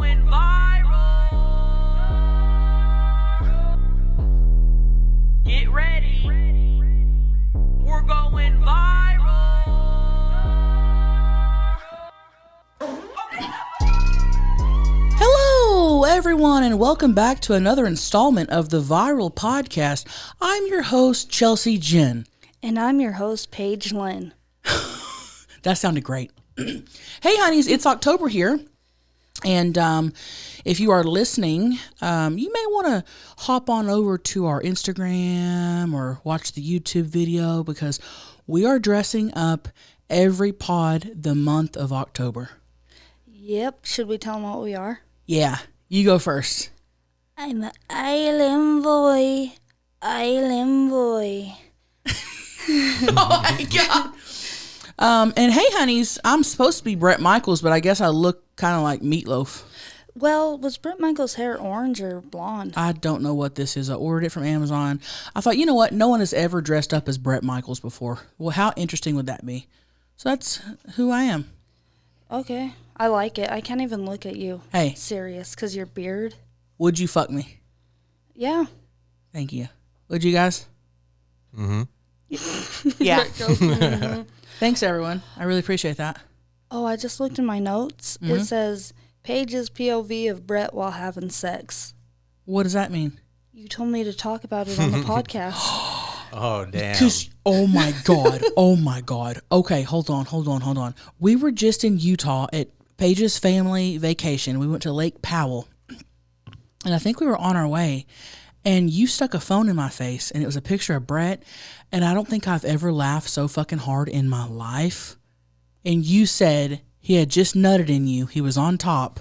going viral. Get ready. We're going viral. Hello, everyone, and welcome back to another installment of the Viral Podcast. I'm your host, Chelcie Gynn. And I'm your host, Paige Lynn. That sounded great. Hey, honeys, it's October here. And if you are listening, you may want to hop on over to our Instagram or watch the YouTube video because we are dressing up every pod the month of October. Yep. Should we tell them what we are? Yeah, you go first. I'm an island boy. Island boy. Oh, my God. And hey, honeys, I'm supposed to be Bret Michaels, but I guess I look kind of like Meatloaf. Well, was Bret Michaels' hair orange or blonde? I don't know what this is. I ordered it from Amazon. I thought, you know what? No one has ever dressed up as Bret Michaels before. Well, how interesting would that be? So that's who I am. Okay. I like it. I can't even look at you. Hey. Serious, because your beard. Would you fuck me? Yeah. Thank you. Would you guys? Mm-hmm. Yeah. Thanks, everyone. I really appreciate that. Oh, I just looked in my notes. Mm-hmm. It says, Paige's POV of Bret while having sex. What does that mean? You told me to talk about it on the podcast. Oh, damn. Oh, my God. Oh, my God. Okay, hold on. We were just in Utah at Paige's family vacation. We went to Lake Powell, and I think we were on our way, and you stuck a phone in my face, and it was a picture of Bret, and I don't think I've ever laughed so fucking hard in my life. And you said he had just nutted in you. He was on top,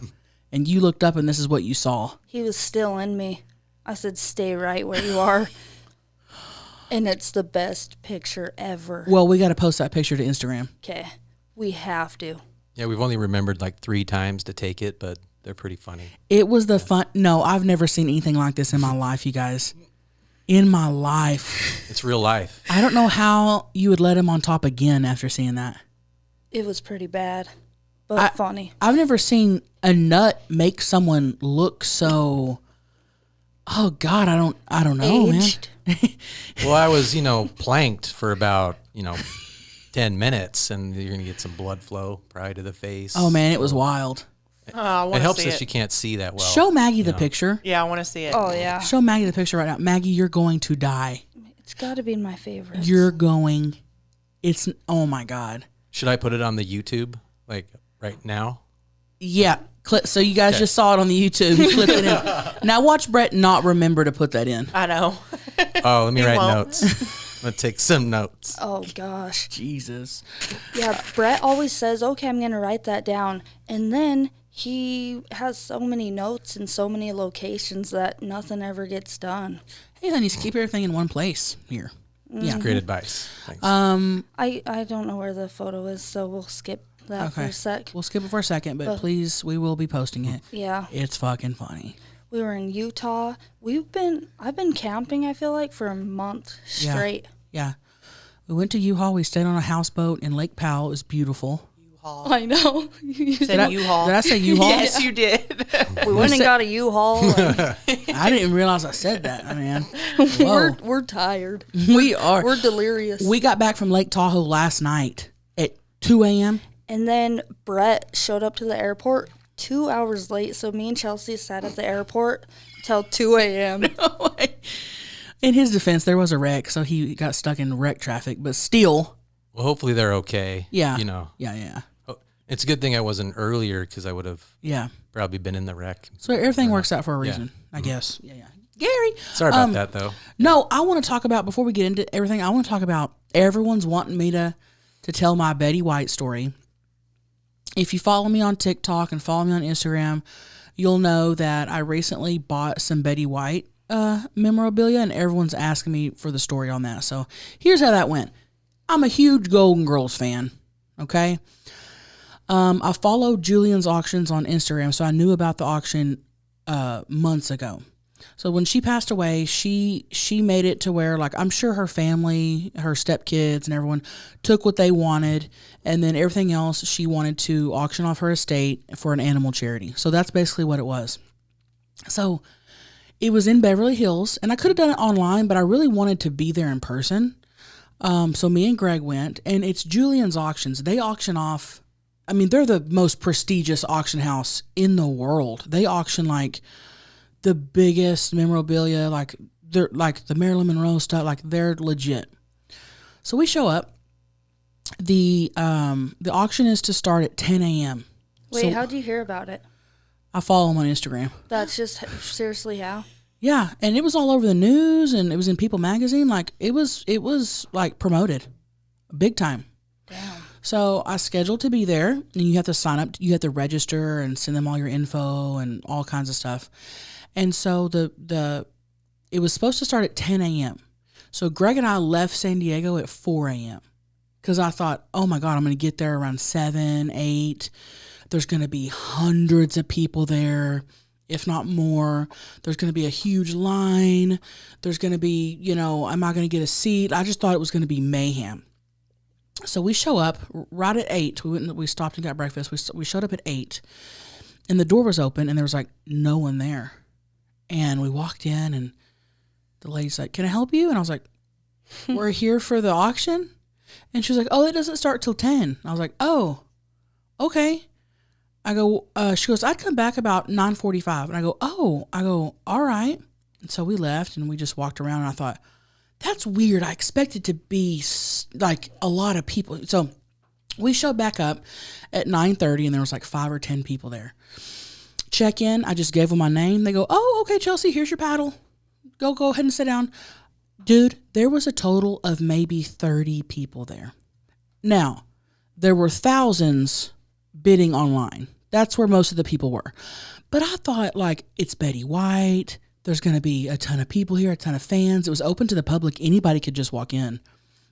and you looked up, and this is what you saw. He was still in me. I said, stay right where you are. And it's the best picture ever. Well, we got to post that picture to Instagram. Okay. We have to. Yeah, we've only remembered like 3 times to take it, but they're pretty funny. It was the fun. No, I've never seen anything like this in my life, you guys. In my life. It's real life. I don't know how you would let him on top again after seeing that. It was pretty bad, but funny. I've never seen a nut make someone look so. Oh God, I don't know, Aged. man. Well, I was, planked for about, 10 minutes, and you're going to get some blood flow probably to the face. Oh man, it was wild. Oh, I want It to helps see that it. she can't see that well. Show Maggie the picture. Yeah, I want to see it. Oh, yeah. Show Maggie the picture right now. Maggie, you're going to die. It's got to be my favorite. You're going. It's. Oh my God. Should I put it on the YouTube, like right now? Yeah. So you guys just saw it on the YouTube. You clipped it in. Now watch Bret not remember to put that in. I know. Oh, let me He write won't. notes. I'm going to take some notes. Oh, gosh. Jesus. Yeah, Bret always says, okay, I'm going to write that down. And then he has so many notes and so many locations that nothing ever gets done. Hey, honeys, keep everything in one place here. Yeah. Great advice. Thanks. I don't know where the photo is, so we'll skip that for a sec. We'll skip it for a second, but please, we will be posting it. Yeah. It's fucking funny. We were in Utah. I've been camping, I feel like, for a month straight. Yeah. We went to U-Haul. We stayed on a houseboat in Lake Powell. It was beautiful. U-Haul. I know. Said U-Haul. Did I say U-Haul? Yes, you did. We went and got a U-Haul. And I didn't even realize I said that, man. Whoa. we're tired. We are. We're delirious. We got back from Lake Tahoe last night at 2 a.m. And then Bret showed up to the airport 2 hours late, so me and Chelcie sat at the airport till 2 a.m. In his defense, there was a wreck, so he got stuck in wreck traffic, but still. Well, hopefully they're okay. Yeah. Yeah. It's a good thing I wasn't earlier because I would have probably been in the wreck. So everything works out for a reason, I guess. Yeah. Gary. Sorry about that, though. No, I want to talk about, before we get into everything, I want to talk about everyone's wanting me to tell my Betty White story. If you follow me on TikTok and follow me on Instagram, you'll know that I recently bought some Betty White memorabilia, and everyone's asking me for the story on that. So here's how that went. I'm a huge Golden Girls fan, okay? I followed Julian's auctions on Instagram, so I knew about the auction months ago. So when she passed away, she made it to where, like, I'm sure her family, her stepkids and everyone took what they wanted, and then everything else she wanted to auction off her estate for an animal charity. So that's basically what it was. So it was in Beverly Hills, and I could have done it online, but I really wanted to be there in person. So me and Greg went, and it's Julian's Auctions. They auction off, I mean, they're the most prestigious auction house in the world. They auction like the biggest memorabilia, like they're like the Marilyn Monroe stuff, like they're legit. So we show up. The auction is to start at 10 a.m. Wait, So how'd you hear about it? I follow him on Instagram. That's just seriously how? Yeah, and it was all over the news, and it was in People magazine. Like it was like promoted, big time. Damn. So I scheduled to be there, and you have to sign up. You have to register and send them all your info and all kinds of stuff. And so it was supposed to start at 10 a.m. So Greg and I left San Diego at 4 a.m. because I thought, oh my God, I'm going to get there around 7, 8. There's going to be hundreds of people there, if not more. There's going to be a huge line. There's going to be, am I going to get a seat? I just thought it was going to be mayhem. So we show up right at 8. We stopped and got breakfast. We showed up at 8, and the door was open, and there was like no one there. And we walked in, and the lady's like, "Can I help you?" And I was like, "We're here for the auction." And she was like, "Oh, it doesn't start till 10. I was like, "Oh, okay." I go, she goes, "I'd come back about 9:45. And I go, all right. And so we left, and we just walked around, and I thought, that's weird. I expected to be like a lot of people. So we showed back up at 9:30, and there was like 5 or 10 people there. Check in. I just gave them my name. They go, "Oh, okay, Chelcie, here's your paddle. Go ahead and sit down." Dude, there was a total of maybe 30 people there. Now, there were thousands bidding online. That's where most of the people were. But I thought, like, it's Betty White. There's going to be a ton of people here, a ton of fans. It was open to the public. Anybody could just walk in.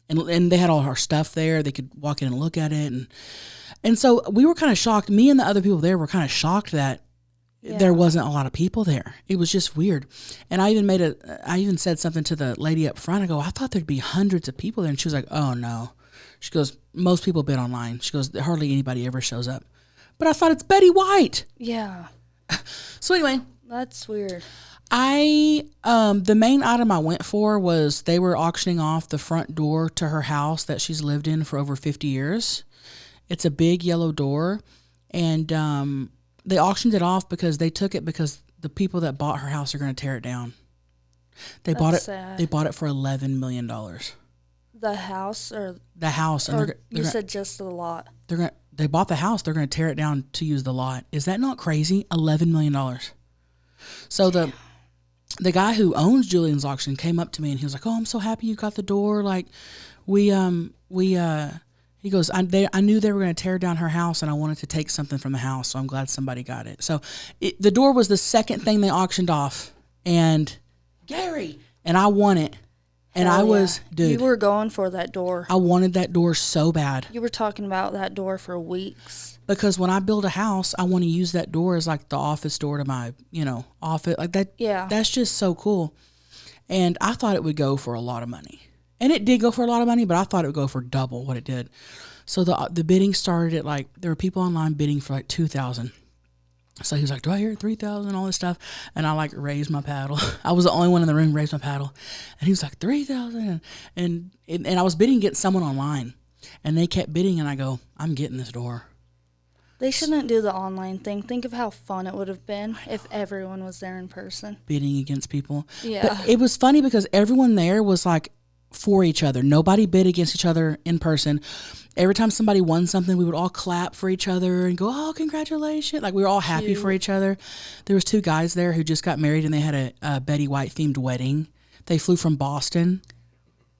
And they had all our stuff there. They could walk in and look at it. And so we were kind of shocked. Me and the other people there were kind of shocked that there wasn't a lot of people there. It was just weird. And I even said something to the lady up front. I go, "I thought there'd be hundreds of people there." And she was like, "Oh, no." She goes, "Most people bid online." She goes, "Hardly anybody ever shows up." But I thought, it's Betty White. Yeah. So anyway, That's weird. The main item I went for was they were auctioning off the front door to her house that she's lived in for over 50 years. It's a big yellow door, and they auctioned it off because they took it because the people that bought her house are going to tear it down. They That's bought it. sad. They bought it for $11 million. The house or The house, and you said just the lot. they bought the house. They're going to tear it down to use the lot. Is that not crazy? $11 million. So the guy who owns Julian's Auction came up to me and he was like, "Oh, I'm so happy you got the door. Like, he goes, I knew they were going to tear down her house, and I wanted to take something from the house, so I'm glad somebody got it." So the door was the second thing they auctioned off, and Gary and I won it. And Hell I was, yeah. dude, You were going for that door. I wanted that door so bad. You were talking about that door for weeks. Because when I build a house, I want to use that door as like the office door to my, office. Like that. Yeah. That's just so cool. And I thought it would go for a lot of money. And it did go for a lot of money, but I thought it would go for double what it did. So the bidding started at like, there were people online bidding for like $2,000. So he was like, "Do I hear 3,000?" all this stuff. And I like raised my paddle. I was the only one in the room raised my paddle. And he was like, 3,000. And I was bidding against someone online. And they kept bidding, and I go, "I'm getting this door." They shouldn't do the online thing. Think of how fun it would have been if everyone was there in person. Bidding against people. Yeah. But it was funny because everyone there was like for each other. Nobody bid against each other in person. Every time somebody won something, we would all clap for each other and go, "Oh, congratulations." Like we were all happy Cute. for each other. There was 2 guys there who just got married, and they had a Betty White themed wedding. They flew from Boston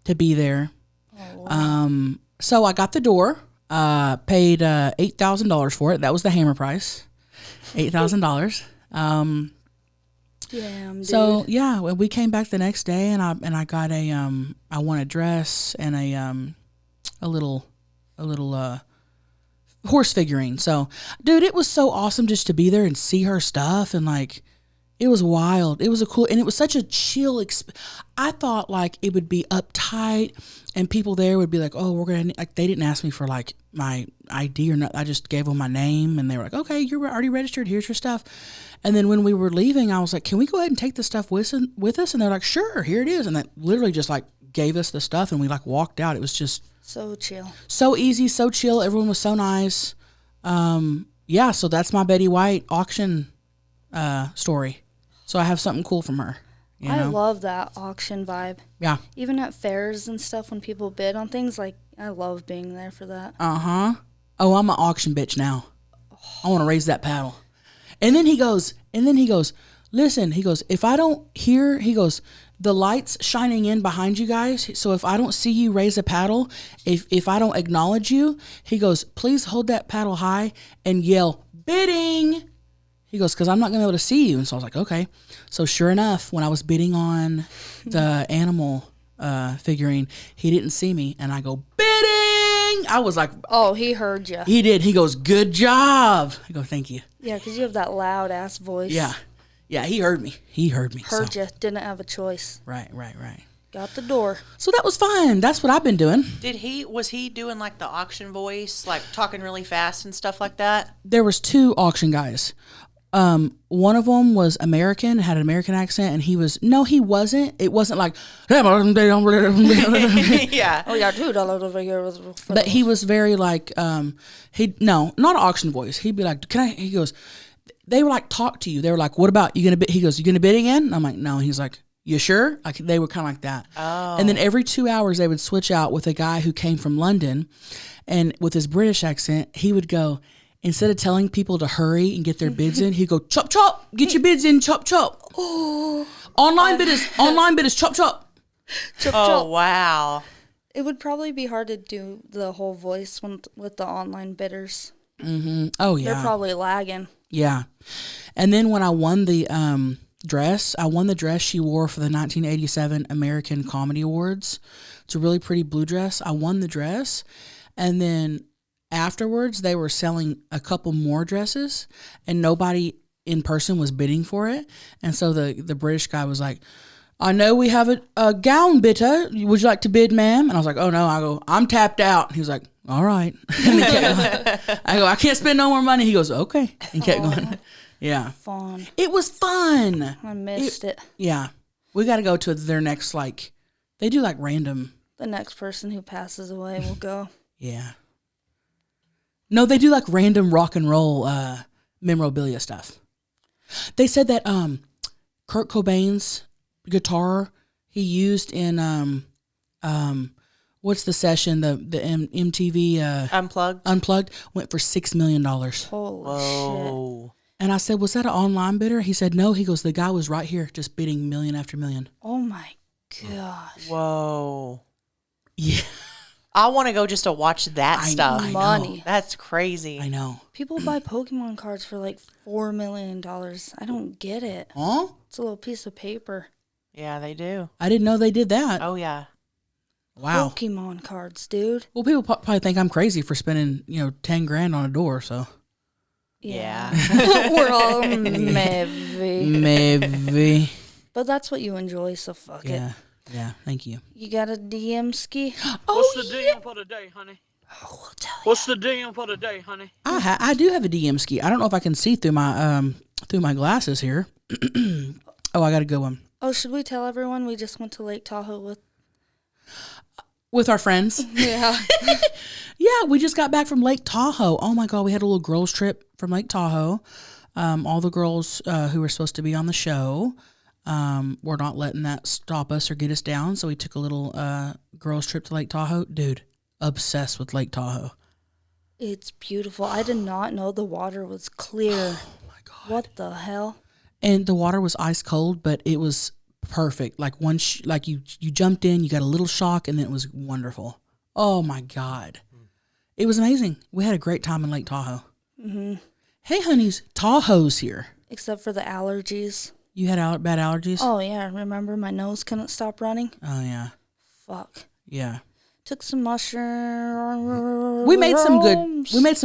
to be there. Oh, wow. So I got the door, paid $8,000 for it. That was the hammer price, $8,000. Damn, dude. So yeah, well, we came back the next day, and I got I won a dress and a little horse figurine. So, dude, it was so awesome just to be there and see her stuff, and like, It was wild. It was a cool, and it was such a chill. I thought like it would be uptight, and people there would be like, "Oh, we're gonna." Like they didn't ask me for like my ID or not. I just gave them my name, and they were like, "Okay, you're already registered. Here's your stuff." And then when we were leaving, I was like, "Can we go ahead and take the stuff with us?" And they're like, "Sure, here it is." And they literally just like gave us the stuff, and we like walked out. It was just So chill. so easy, so chill. Everyone was so nice. Yeah, so that's my Betty White auction story. So I have something cool from her. You I know? love that auction vibe. Yeah. Even at fairs and stuff when people bid on things, like I love being there for that. Oh, I'm an auction bitch now. I want to raise that paddle. And then he goes, listen, he goes, if I don't hear, he goes, the light's shining in behind you guys. So if I don't see you raise a paddle, if I don't acknowledge you, he goes, please hold that paddle high and yell, bidding. He goes, because I'm not going to be able to see you. And so I was like, okay. So sure enough, when I was bidding on the animal figurine, he didn't see me. And I go, bidding. I was like, Oh, he heard you. he did. He goes, good job. I go, thank you. Yeah, because you have that loud ass voice. Yeah. Yeah, he heard me. Heard so. you. Didn't have a choice. Right. Got the door. So that was fun. That's what I've been doing. Was he doing like the auction voice, like talking really fast and stuff like that? There was 2 auction guys. One of them was American, had an American accent, and he wasn't. It wasn't like, Yeah. Oh, yeah, $2 over here. but he was very like, not an auction voice. He'd be like, he goes, they were like, talk to you. They were like, what about, you going to bid? He goes, you going to bid again? I'm like, no. He's like, you sure? Like they were kind of like that. Oh. And then every 2 hours they would switch out with a guy who came from London, and with his British accent, he would go, instead of telling people to hurry and get their bids in, he'd go, chop, chop, get your bids in, chop, chop. Online bidders, chop, chop. Chop, Oh, chop. wow. It would probably be hard to do the whole voice with the online bidders. Oh, yeah. They're probably lagging. Yeah. And then when I won the dress she wore for the 1987 American Comedy Awards. It's a really pretty blue dress. I won the dress. And then afterwards, they were selling a couple more dresses, and nobody in person was bidding for it. And so the British guy was like, I know we have a gown bidder. Would you like to bid, ma'am? And I was like, oh, no. I go, I'm tapped out. He was like, all right. And I go, I can't spend no more money. He goes, okay. And kept going. Yeah. Fun. It was fun. I missed it. Yeah. We got to go to their next, they do random. The next person who passes away will go. Yeah. No, they do random rock and roll memorabilia stuff. They said that Kurt Cobain's guitar he used in what's the session, the MTV Unplugged went for $6 million. Holy Whoa. shit. And I said, was that an online bidder? He said, no. He goes, the guy was right here just bidding million after million. Oh my gosh. Whoa. Yeah. I want to go just to watch that stuff. I know. Money. That's crazy. I know. People buy Pokemon cards for $4 million. I don't get it. Huh? It's a little piece of paper. Yeah, they do. I didn't know they did that. Oh, yeah. Wow. Pokemon cards, dude. Well, people probably think I'm crazy for spending, $10,000 on a door. So Yeah. We're all maybe. maybe. But that's what you enjoy, so fuck it. Yeah. Yeah. Thank you. You got a DM ski? What's the DM for the day, honey? Oh, we'll tell you. What's the DM for the day, honey? I do have a DM ski. I don't know if I can see through my glasses here. Oh, I got a good one. Oh, should we tell everyone we just went to Lake Tahoe With our friends. Yeah. Yeah, we just got back from Lake Tahoe. Oh my God, we had a little girls trip from Lake Tahoe. All the girls who were supposed to be on the show were not letting that stop us or get us down. So we took a little girls trip to Lake Tahoe. Dude, obsessed with Lake Tahoe. It's beautiful. I did not know the water was clear. Oh my God. What the hell? And the water was ice cold, but it was perfect. You jumped in, you got a little shock, and then it was wonderful. Oh my God. It was amazing. We had a great time in Lake Tahoe. Mm-hmm. Hey, honeys, Tahoe's here. Except for the allergies. You had bad allergies? Oh, yeah. Remember my nose couldn't stop running? Oh, yeah. Fuck. Yeah. Took some mushrooms. We made some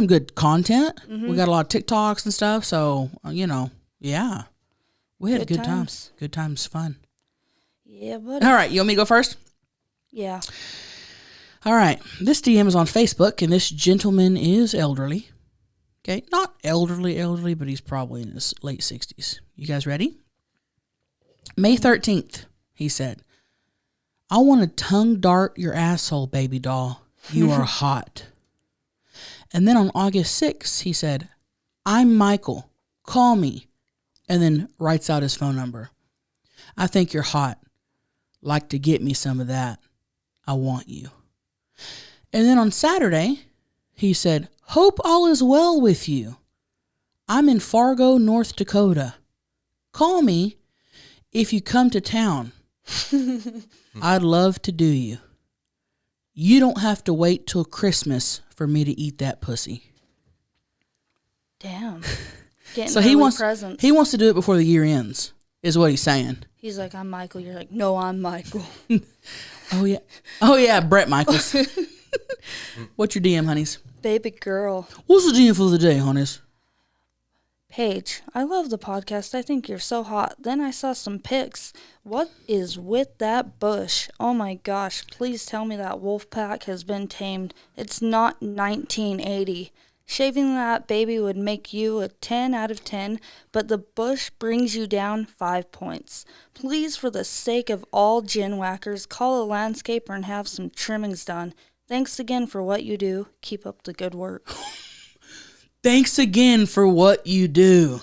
good content. Mm-hmm. We got a lot of TikToks and stuff, so yeah. We had Good good times. Good times, fun. Yeah, buddy. All right, you want me to go first? Yeah. All right. This DM is on Facebook, and this gentleman is elderly. Okay, not elderly, but he's probably in his late 60s. You guys ready? May 13th, he said, I want to tongue dart your asshole, baby doll. You are hot. And then on August 6th, he said, I'm Michael. Call me. And then writes out his phone number. I think you're hot. Like to get me some of that. I want you. And then on Saturday, he said, hope all is well with you. I'm in Fargo, North Dakota. Call me if you come to town. I'd love to do you. You don't have to wait till Christmas for me to eat that pussy. Damn. Getting So he wants presents. to do it before the year ends, is what he's saying. He's like, I'm Michael. You're like, no, I'm Michael. Oh yeah, Brett Michaels. What's your DM, honeys? Baby girl. What's the DM for the day, honeys? Paige, I love the podcast. I think you're so hot. Then I saw some pics. What is with that bush? Oh my gosh, please tell me that wolf pack has been tamed. It's not 1980. Shaving that baby would make you a 10 out of 10, but the bush brings you down 5 points. Please, for the sake of all gin whackers, call a landscaper and have some trimmings done. Thanks again for what you do. Keep up the good work. Thanks again for what you do.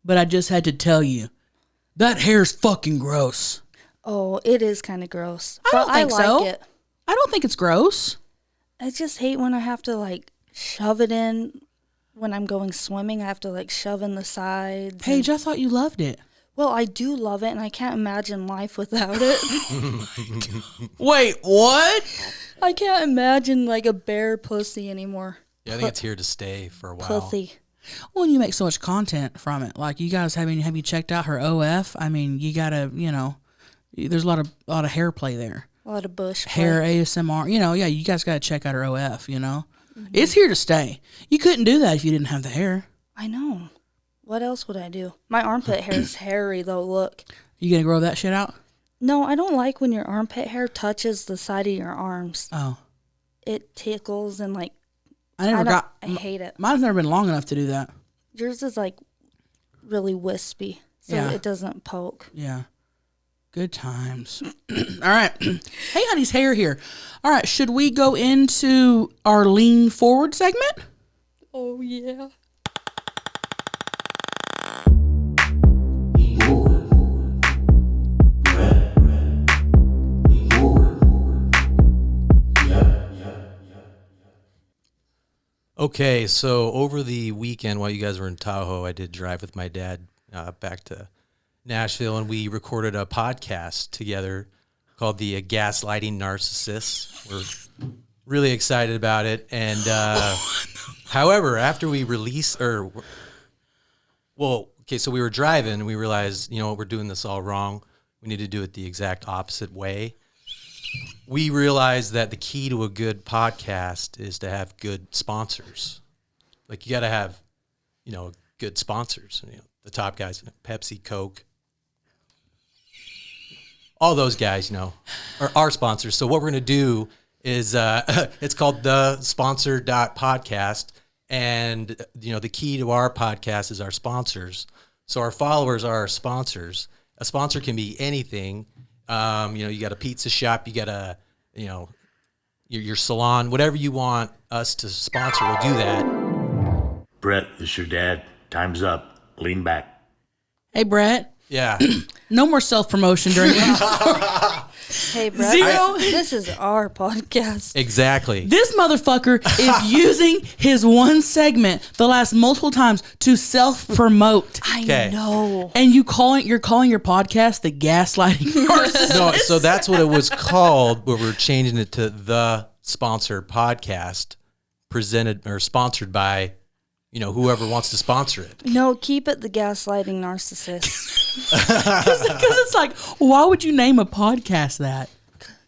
But I just had to tell you, that hair's fucking gross. Oh, it is kind of gross. I don't think like so. it. I don't think it's gross. I just hate when I have to, shove it in when I'm going swimming. I have to, shove in the sides. Paige, I thought you loved it. Well, I do love it, and I can't imagine life without it. Wait, what? I can't imagine, a bare pussy anymore. Yeah, I think it's here to stay for a while. Pussy. Well, you make so much content from it. Like, you guys, have you checked out her OF? I mean, you gotta, there's a lot of hair play there. A lot of bush play. Hair ASMR, yeah, you guys gotta check out her OF, It's here to stay. You couldn't do that if you didn't have the hair. I know. What else would I do? My armpit hair is hairy, though, look. You gonna grow that shit out? No, I don't like when your armpit hair touches the side of your arms. Oh. It tickles and, I hate it. Mine's never been long enough to do that. Yours is, really wispy, so Yeah. it doesn't poke. Yeah. Good times. All right. Hey, honey's hair here. All right. Should we go into our lean forward segment? Oh, yeah. Okay, so over the weekend while you guys were in Tahoe, I did drive with my dad back to Nashville, and we recorded a podcast together called the Gaslighting Narcissists. We're really excited about it. And however, after we released, so we were driving and we realized, we're doing this all wrong. We need to do it the exact opposite way. We realized that the key to a good podcast is to have good sponsors. Like, you got to have, good sponsors. The top guys, Pepsi, Coke, all those guys, are our sponsors. So what we're going to do is, it's called the sponsor.podcast. And, the key to our podcast is our sponsors. So our followers are our sponsors. A sponsor can be anything. You got a pizza shop, you got a, your salon, whatever you want us to sponsor, we'll do that. Brett, this is your dad. Time's up. Lean back. Hey, Brett. Yeah. No more self-promotion during Hey, Brett. Zero. This is our podcast. Exactly. This motherfucker is using his one segment the last multiple times to self-promote. I know. And you're calling your podcast the Gaslighting Narcissist. No, so that's what it was called, but we're changing it to the Sponsor Podcast, presented or sponsored by, whoever wants to sponsor it. No, keep it the Gaslighting Narcissist. Because it's like, why would you name a podcast that?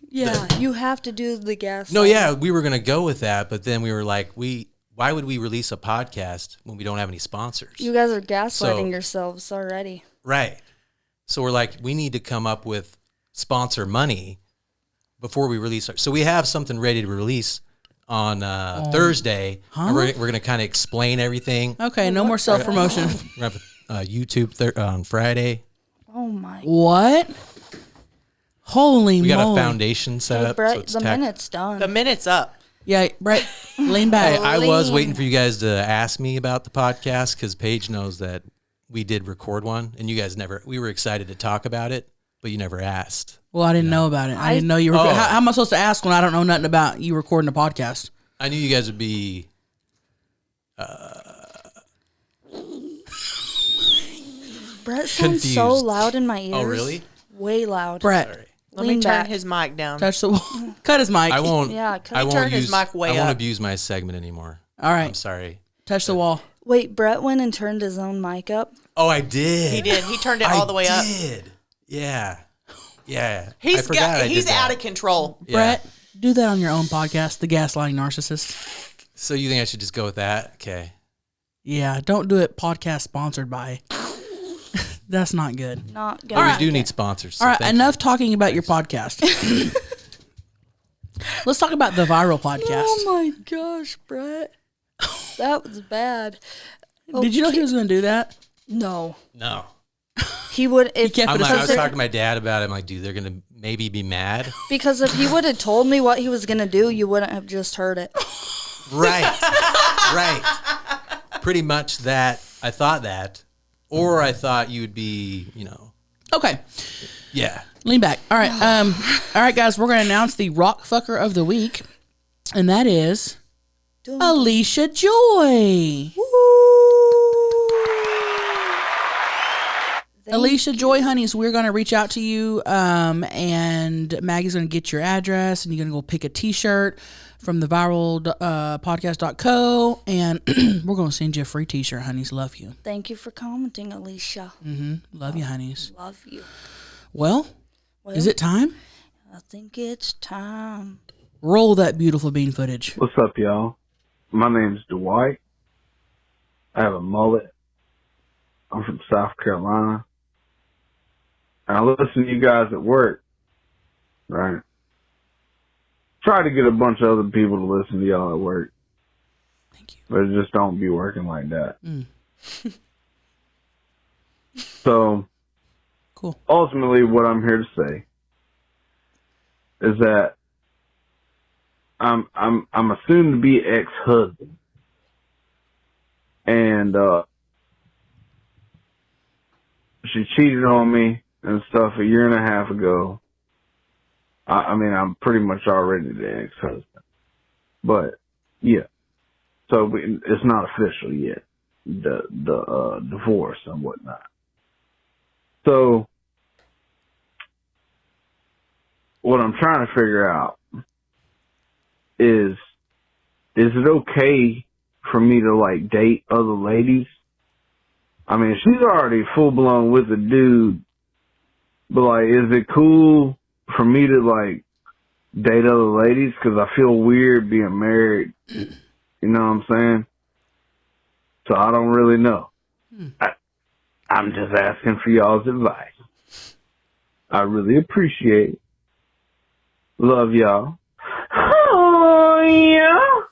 Yeah, you have to do the gaslighting. No, yeah, we were going to go with that, but then we were like, why would we release a podcast when we don't have any sponsors? You guys are gaslighting yourselves already. Right. So we're like, we need to come up with sponsor money before we release our. So we have something ready to release on Thursday. And we're going to kind of explain everything. Okay, no more self promotion. We're going to have YouTube on Friday. Oh my. What? Holy We moly! got a foundation set Hey, up. Brett, so it's the minute's done. The minute's up. Yeah, Brett, lean back. I was waiting for you guys to ask me about the podcast because Paige knows that we did record one, and you guys never. We were excited to talk about it, but you never asked. Well, I didn't know about it. I didn't know you were. How am I supposed to ask when I don't know nothing about you recording a podcast? I knew you guys would be. Brett sounds so confused. loud in my ears. Oh, really? Way loud. Brett, Sorry. Let me Lean turn back. his mic down. touch the wall. Cut his mic. I won't. Yeah, I won't turn his use. mic way I won't up. abuse my segment anymore. All right, I'm sorry. touch the wall. Wait, Brett went and turned his own mic up. Oh, I did. He did. He turned it all the way up. Did. Yeah. Yeah. I He's forgot I he's did that. out of control. Yeah. Brett, do that on your own podcast, The Gaslighting Narcissist. So you think I should just go with that? Okay. Yeah, don't do it. Podcast sponsored by. That's not good. Not good. But we do need sponsors. So All right, thank enough talking about your podcast. Let's talk about the viral podcast. Oh my gosh, Brett. That was bad. Did you know he was going to do that? No. you. No. He would if kept I'm it like, I was because, talking to my dad about it. I'm like, dude, they're gonna maybe be mad. because if he would have told me what he was gonna do, you wouldn't have just heard it. Right. Right. Pretty much that. I thought that, or I thought you would be, Okay, yeah. lean back. All right, all right, guys, we're going to announce the rock fucker of the week, and that is Alicia Joy. Alicia Joy, honeys, we're going to reach out to you, and Maggie's going to get your address, and you're going to go pick a T-shirt from the viral podcast.co, and we're going to send you a free T-shirt, honeys. Love you. Thank you for commenting, Alicia. Love you, honeys. Love you. Well, is it time? I think it's time. Roll that beautiful bean footage. What's up, y'all? My name's Dwight. I have a mullet. I'm from South Carolina. And I listen to you guys at work, right? Try to get a bunch of other people to listen to y'all at work. Thank you. But it just don't be working like that. So, Cool. ultimately what I'm here to say is that I'm a soon to be ex-husband. And she cheated on me and stuff a year and a half ago. I mean, I'm pretty much already the ex-husband. But, yeah. So it's not official yet, the divorce and whatnot. So, what I'm trying to figure out is it okay for me to, like, date other ladies? I mean, she's already full-blown with a dude, but, like, is it cool for me to, like, date other ladies? Because I feel weird being married. You know what I'm saying? So I don't really know. I'm just asking for y'all's advice. I really appreciate it. Love y'all. Oh, yeah.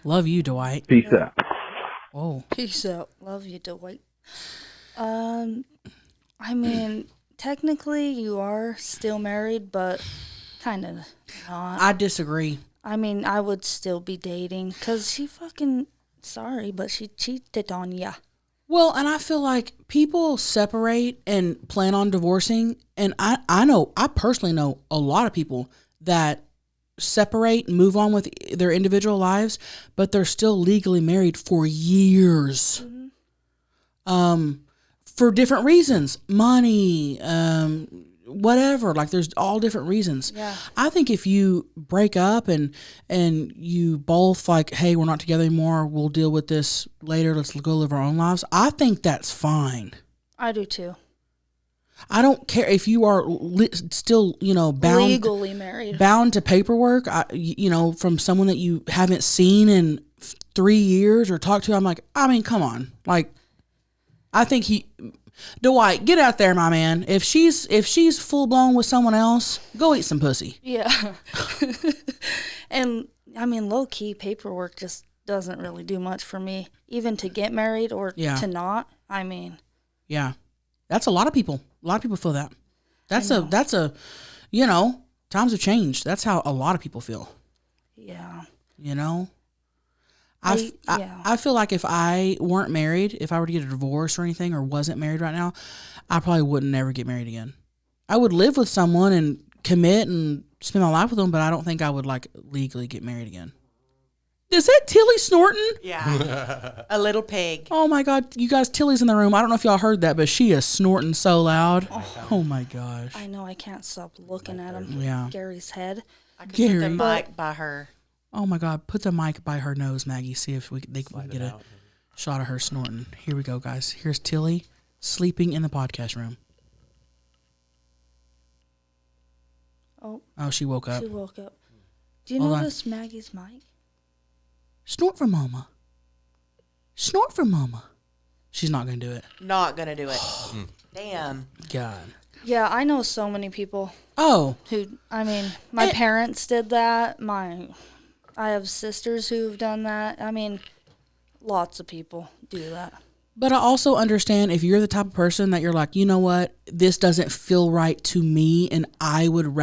Love you, Dwight. Peace out. Whoa. Peace out. Love you, Dwight. I mean, technically you are still married, but kind of not. I disagree. I mean, I would still be dating because she fucking, sorry, but she cheated on ya. Well, and I feel like people separate and plan on divorcing. And I personally know a lot of people that separate and move on with their individual lives, but they're still legally married for years. For different reasons. Money, whatever. Like there's all different reasons. Yeah. I think if you break up and you both like, hey, we're not together anymore, we'll deal with this later, let's go live our own lives, I think that's fine. I do too. I don't care if you are still, bound Legally married. bound to paperwork, from someone that you haven't seen in 3 years or talked to. I'm like, I mean, come on. Like, I think Dwight, get out there, my man. If she's full blown with someone else, go eat some pussy. Yeah. And I mean, low key paperwork just doesn't really do much for me, even to get married or to not. I mean, yeah, that's a lot of people. A lot of people feel that. That's a, you know, times have changed. That's how a lot of people feel. Yeah. You know, I feel like if I weren't married, if I were to get a divorce or anything, or wasn't married right now, I probably wouldn't never get married again. I would live with someone and commit and spend my life with them, but I don't think I would like legally get married again. Is that Tilly snorting? Yeah. A little pig. Oh my God, you guys, Tilly's in the room. I don't know if y'all heard that, but she is snorting so loud. Oh my gosh. I know, I can't stop looking at him. Yeah. Gary's head. I could Gary. put the mic by her. Oh my God, put the mic by her nose, Maggie. See if we can get a shot of her snorting. Here we go, guys. Here's Tilly sleeping in the podcast room. Oh, she woke up. She woke up. Do you Hold on. notice Maggie's mic? Snort for mama. Snort for mama. She's not going to do it. Not gonna do it. Damn. God. Yeah, I know so many people Oh, who, I mean, my parents did that. I have sisters who've done that. I mean, lots of people do that. but I also understand if you're the type of person that you're like, you know what, this doesn't feel right to me, and I would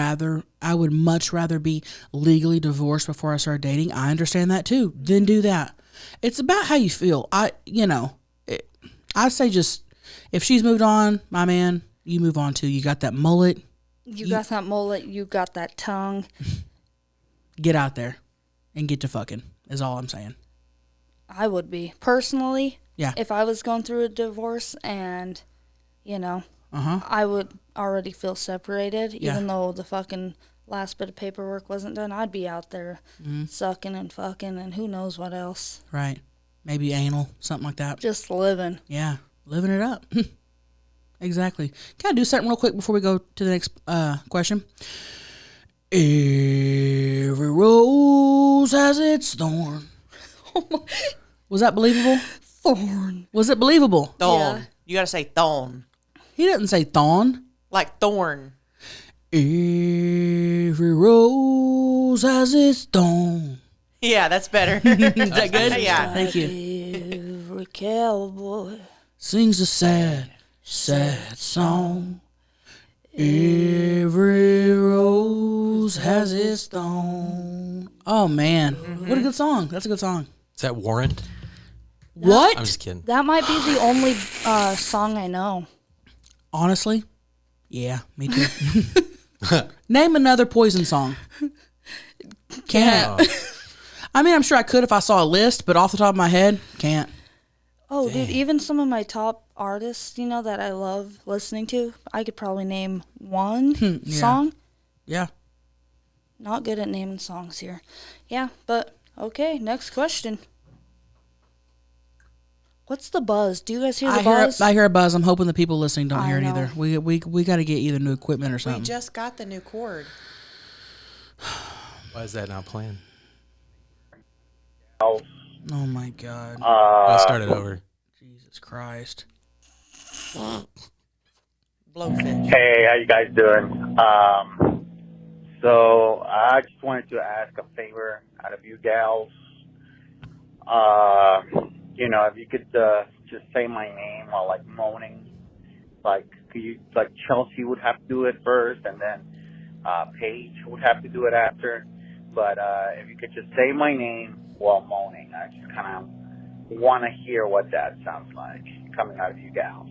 much rather be legally divorced before I start dating. I understand that too. Then do that. It's about how you feel. I'd say just, if she's moved on, my man, you move on too. You got that mullet. You got that mullet, you got that tongue. Get out there and get to fucking, is all I'm saying. I would be. Personally, Yeah. if I was going through a divorce and, you know, I would already feel separated, Yeah. even though the fucking last bit of paperwork wasn't done. I'd be out there sucking and fucking and who knows what else. Right. Maybe anal, something like that. Just living. Yeah. Living it up. Exactly. Can I do something real quick before we go to the next question? Every rose has its thorn. Was that believable? Thorn. Was it believable? Thorn. Yeah. You gotta say thorn. He didn't say thorn. Like thorn. Every rose has its thorn. Yeah, that's better. Is that good? Yeah. Thank you. Every cowboy. Sings a sad, sad song. Every rose has its thorn. Oh man, what a good song! That's a good song. Is that Warrant? What? I'm just kidding. That might be the only song I know. Honestly, yeah, me too. Name another Poison song. Can't. I mean, I'm sure I could if I saw a list, but off the top of my head, can't. Oh, dude, even some of my top artists, you know, that I love listening to, I could probably name one song. Yeah. Not good at naming songs here. Yeah, but okay, next question. What's the buzz? Do you guys hear the buzz? I hear a buzz. I'm hoping the people listening don't I hear it know. either. We got to get either new equipment or We something. just got the new cord. Why is that not playing? Oh my God. I'll start it over. Jesus Christ. Blowfish. Hey, how you guys doing? So I just wanted to ask a favor out of you gals. You know, if you could just say my name while like moaning, like Chelcie would have to do it first, and then Paige would have to do it after. But if you could just say my name while moaning, I just kind of want to hear what that sounds like coming out of you gals.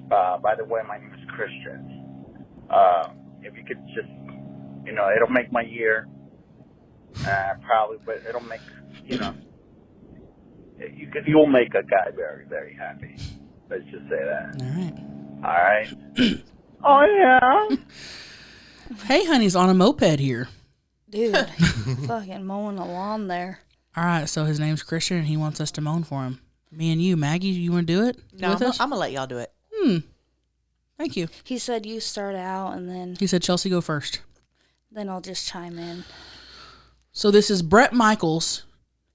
By the way, my name is Christian. If you could just, you know, it'll make my year. Probably, but it'll make, you know, you'll make a guy very, very happy. Let's just say that. All right. All right. Oh, yeah. Hey, honey's on a moped here. Dude, fucking mowing the lawn there. All right, so his name's Christian, and he wants us to moan for him. Me and you, Maggie, you want to do it? No, with us? I'm gonna let y'all do it. Thank you. He said you start out and He said Chelcie go first. then I'll just chime in. So this is Brett Michaels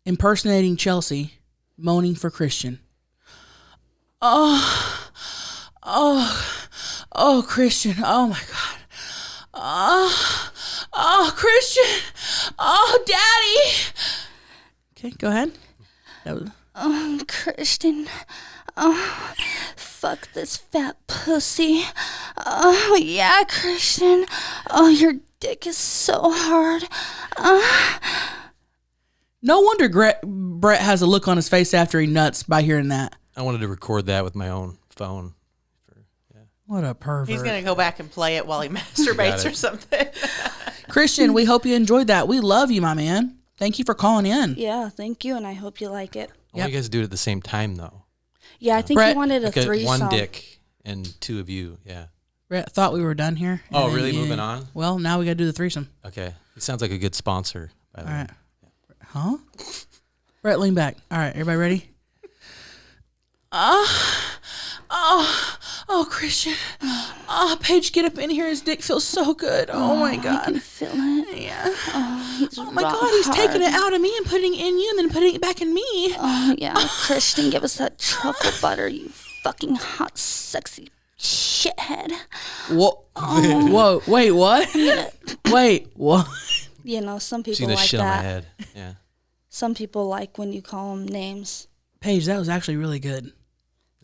impersonating Chelcie, moaning for Christian. Oh, Oh, Christian. Oh my God. Oh, Christian. Oh, Daddy. Okay, go ahead. Christian. Oh, fuck this fat pussy. Oh, yeah, Christian. Oh, your dick is so hard. No wonder Brett has a look on his face after he nuts by hearing that. I wanted to record that with my own phone. What a pervert. He's going to go back and play it while he masturbates or something. Christian, we hope you enjoyed that. We love you, my man. Thank you for calling in. Yeah, thank you, and I hope you like it. I want you guys to do it at the same time, though. Yeah, I think Brett, he wanted a Like threesome. one dick and two of you, yeah. Brett thought we were done here. Oh, And really? then, Moving on? Well, now we got to do the threesome. Okay. He sounds like a good sponsor, by the All way. right. Huh? Brett, lean back. All right, everybody ready? Oh, Christian. Oh, Paige, get up in here. His dick feels so good. Oh, my I God. can feel it. Yeah. Oh my God, he's taking it out of me and putting it in you and then putting it back in me. Oh, yeah, Christian, give us that truffle butter, you fucking hot, sexy shithead. Whoa. Whoa. Wait, what? Wait, what? You know, some She's people going to like shit on my that. head. Yeah. Some people like when you call them names. Paige, that was actually really good.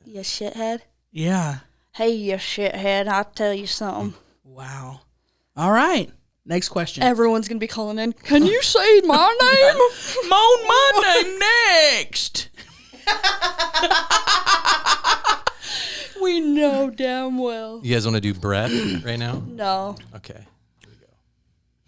You shithead. Yeah. Hey, you shithead, I'll tell you something. Wow. All right. Next question. Everyone's going to be calling in. Can you say my name? Moan my name next. We know damn well. You guys want to do Brett right now? No. Okay.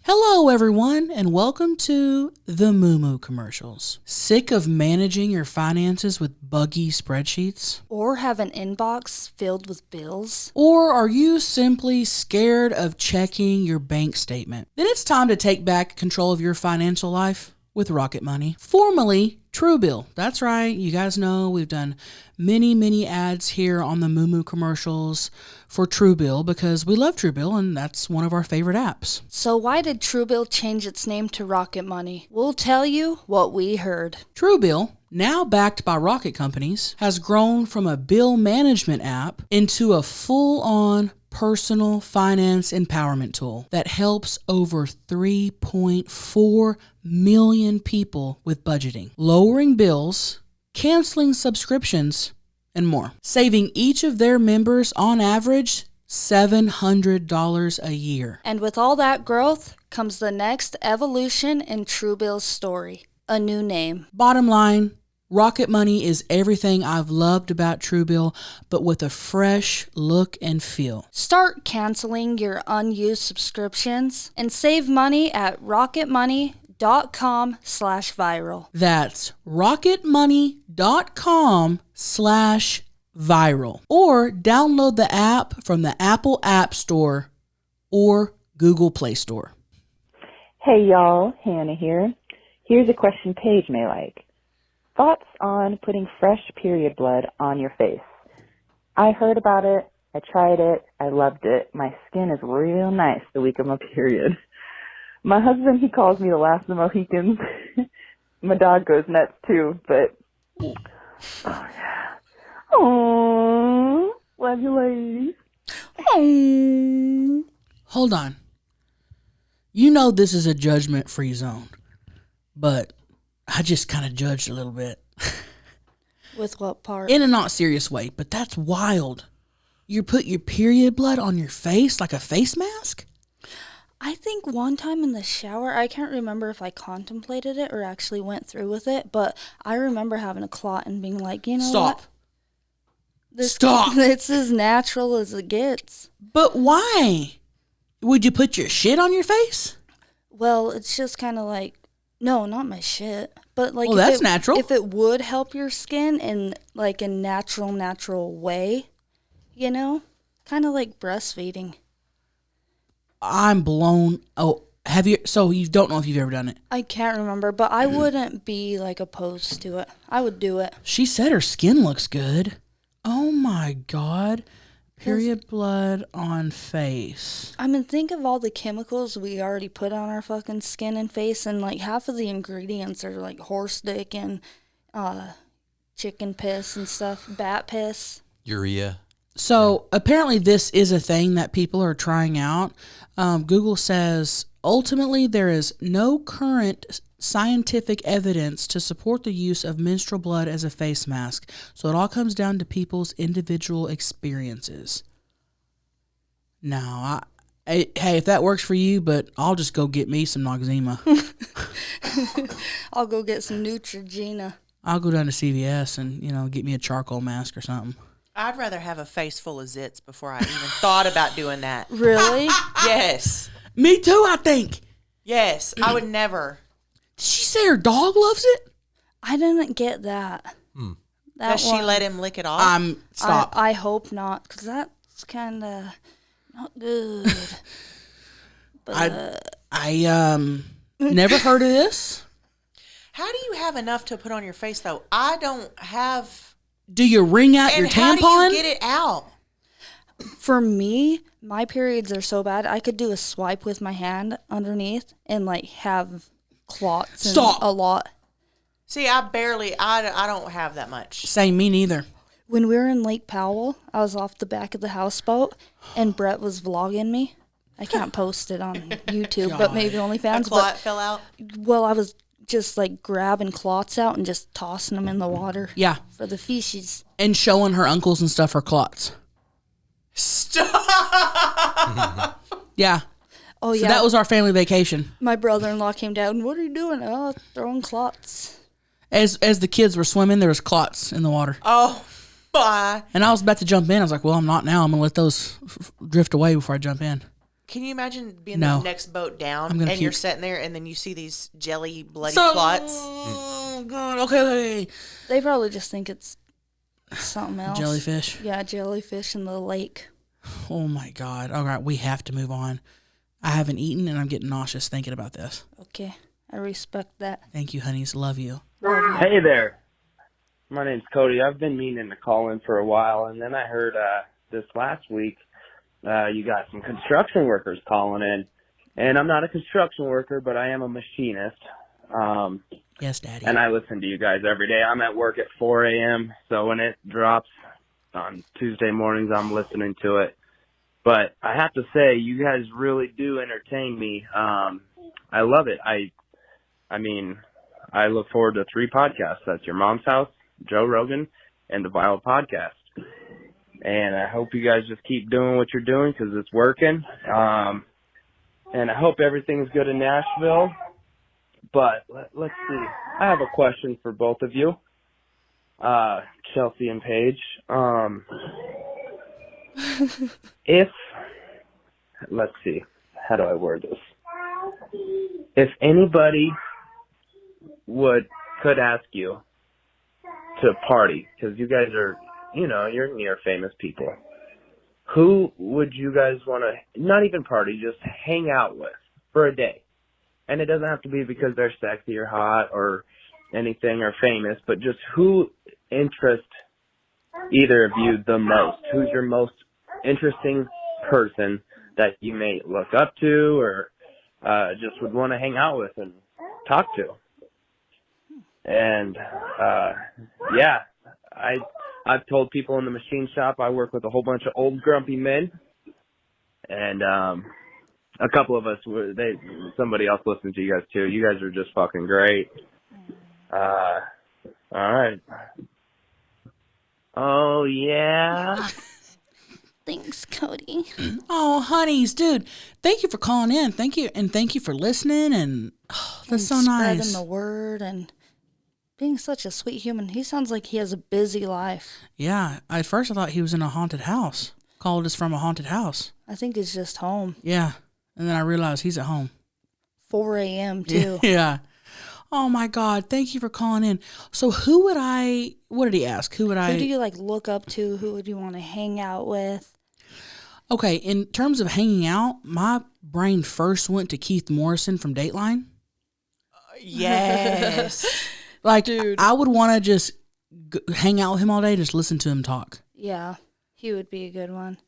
Hello, everyone, and welcome to the Moo Moo commercials. Sick of managing your finances with buggy spreadsheets? Or have an inbox filled with bills? Or are you simply scared of checking your bank statement? Then it's time to take back control of your financial life with Rocket Money, formerly Truebill. That's right. You guys know we've done many ads here on the Moo Moo commercials for Truebill because we love Truebill and that's one of our favorite apps. So why did Truebill change its name to Rocket Money? We'll tell you what we heard. Truebill, now backed by Rocket companies, has grown from a bill management app into a full-on personal finance empowerment tool that helps over 3.4 million people with budgeting, lowering bills, canceling subscriptions, and more, saving each of their members on average $700 a year. And with all that growth comes the next evolution in Truebill's story, a new name. Bottom line, Rocket Money is everything I've loved about Truebill, but with a fresh look and feel. Start canceling your unused subscriptions and save money at rocketmoney.com/viral. That's rocketmoney.com/viral. Or download the app from the Apple App Store or Google Play Store. Hey y'all, Hannah here. Here's a question Paige may like. Thoughts on putting fresh period blood on your face? I heard about it, I tried it, I loved it. My skin is real nice the week of my period. My husband, he calls me the last of the Mohicans. My dog goes nuts too, but oh yeah. Aww, love you ladies. Hold on. You know this is a judgment-free zone, but I just kind of judged a little bit. With what part? In a not serious way, but that's wild. You put your period blood on your face like a face mask? I think one time in the shower, I can't remember if I contemplated it or actually went through with it, but I remember having a clot and being like, you know Stop. what? Stop. It's as natural as it gets. But why? Would you put your shit on your face? Well, it's just kind of like, no, not my shit. But like, Well, that's natural. If it would help your skin in like a natural way, you know, kind of like breastfeeding. I'm blown. Oh, have you? So you don't know if you've ever done it? I can't remember, but I wouldn't be like opposed to it. I would do it. She said her skin looks good. Oh my God. Period blood on face. I mean, think of all the chemicals we already put on our fucking skin and face, and like half of the ingredients are like horse dick and chicken piss and stuff, bat piss. Urea. So apparently this is a thing that people are trying out. Google says ultimately there is no current scientific evidence to support the use of menstrual blood as a face mask. So it all comes down to people's individual experiences. Now, hey, if that works for you, but I'll just go get me some Noxzema. I'll go get some Neutrogena. I'll go down to CVS and, get me a charcoal mask or something. I'd rather have a face full of zits before I even thought about doing that. Really? Yes. Me too, I think. Yes. I would never. Did she say her dog loves it? I didn't get that. Does she let him lick it off? Stop. I hope not, because that's kind of not good. But I never heard of this. How do you have enough to put on your face, though? I don't have. Do you wring out your And how tampon? do you get it out? for me, my periods are so bad, I could do a swipe with my hand underneath and have clots and a lot. See, I don't have that much. Same, me neither. When we were in Lake Powell, I was off the back of the houseboat, and Brett was vlogging me. I can't post it on YouTube, but maybe OnlyFans. A clot fell out? Well, I was just grabbing clots out and just tossing them in the water. Yeah. For the fishes. And showing her uncles and stuff her clots. Stop! Yeah. Oh, so yeah. that was our family vacation. My brother-in-law came down. What are you doing? Oh, throwing clots. As the kids were swimming, there was clots in the water. Oh, my. And I was about to jump in. I was like, well, I'm not now. I'm going to let those drift away before I jump in. Can you imagine being No. the next boat down I'm and gonna you're puke. sitting there and then you see these jelly, bloody clots? Oh, God. Okay. They probably just think it's something else. Jellyfish? Yeah, jellyfish in the lake. Oh, my God. All right, we have to move on. I haven't eaten, and I'm getting nauseous thinking about this. Okay, I respect that. Thank you, honeys. Love you. Hey there. My name's Cody. I've been meaning to call in for a while, and then I heard this last week you got some construction workers calling in. And I'm not a construction worker, but I am a machinist. Yes, Daddy. And I listen to you guys every day. I'm at work at 4 a.m., so when it drops on Tuesday mornings, I'm listening to it. But I have to say, you guys really do entertain me. I love it. I mean, I look forward to 3 podcasts. That's Your Mom's House, Joe Rogan, and the Vinyl Podcast. And I hope you guys just keep doing what you're doing because it's working. And I hope everything's good in Nashville. But let's see. I have a question for both of you, Chelcie and Paige. Let's see, how do I word this? If anybody could ask you to party, because you guys are, you're near famous people, who would you guys want to, not even party, just hang out with for a day? And it doesn't have to be because they're sexy or hot or anything or famous, but just who interests either of you the most? Who's your most interesting person that you may look up to or just would want to hang out with and talk to? And yeah, I've told people in the machine shop I work with a whole bunch of old grumpy men, and a couple of us somebody else listens to you guys too. You guys are just fucking great. All right. Oh yeah. Thanks, Cody. Oh, honeys, dude. Thank you for calling in. Thank you. And thank you for listening. And that's so nice. Spreading the word and being such a sweet human. He sounds like he has a busy life. Yeah. At first I thought he was in a haunted house. Called us from a haunted house. I think he's just home. Yeah. And then I realized he's at home. 4 a.m. too. Yeah. Oh my God. Thank you for calling in. So what did he ask? Who do you look up to? Who would you want to hang out with? Okay. In terms of hanging out, my brain first went to Keith Morrison from Dateline. Yes. Dude. I would want to just hang out with him all day, just listen to him talk. Yeah. He would be a good one.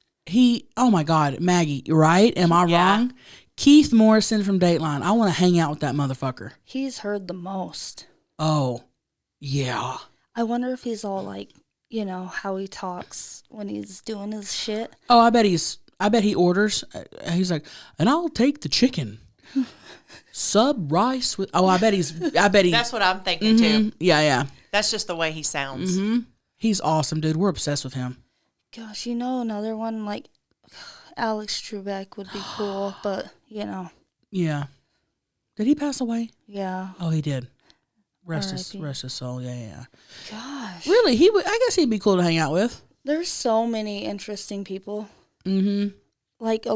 Oh my God, Maggie, right? Am I wrong? Keith Morrison from Dateline. I want to hang out with that motherfucker. He's heard the most. Oh, yeah. I wonder if he's all you know, how he talks when he's doing his shit. Oh, I bet he orders. He's like, and I'll take the chicken. Sub rice with. Oh, I bet he. That's what I'm thinking too. Yeah. That's just the way he sounds. He's awesome, dude. We're obsessed with him. Gosh, you know, another one like Alex Trebek would be cool, but you know. Yeah. Did he pass away? Yeah. Oh, he did. Rest R.I.P. his soul. Yeah. Gosh. Really, I guess he'd be cool to hang out with. There's so many interesting people. Mm-hmm. Like,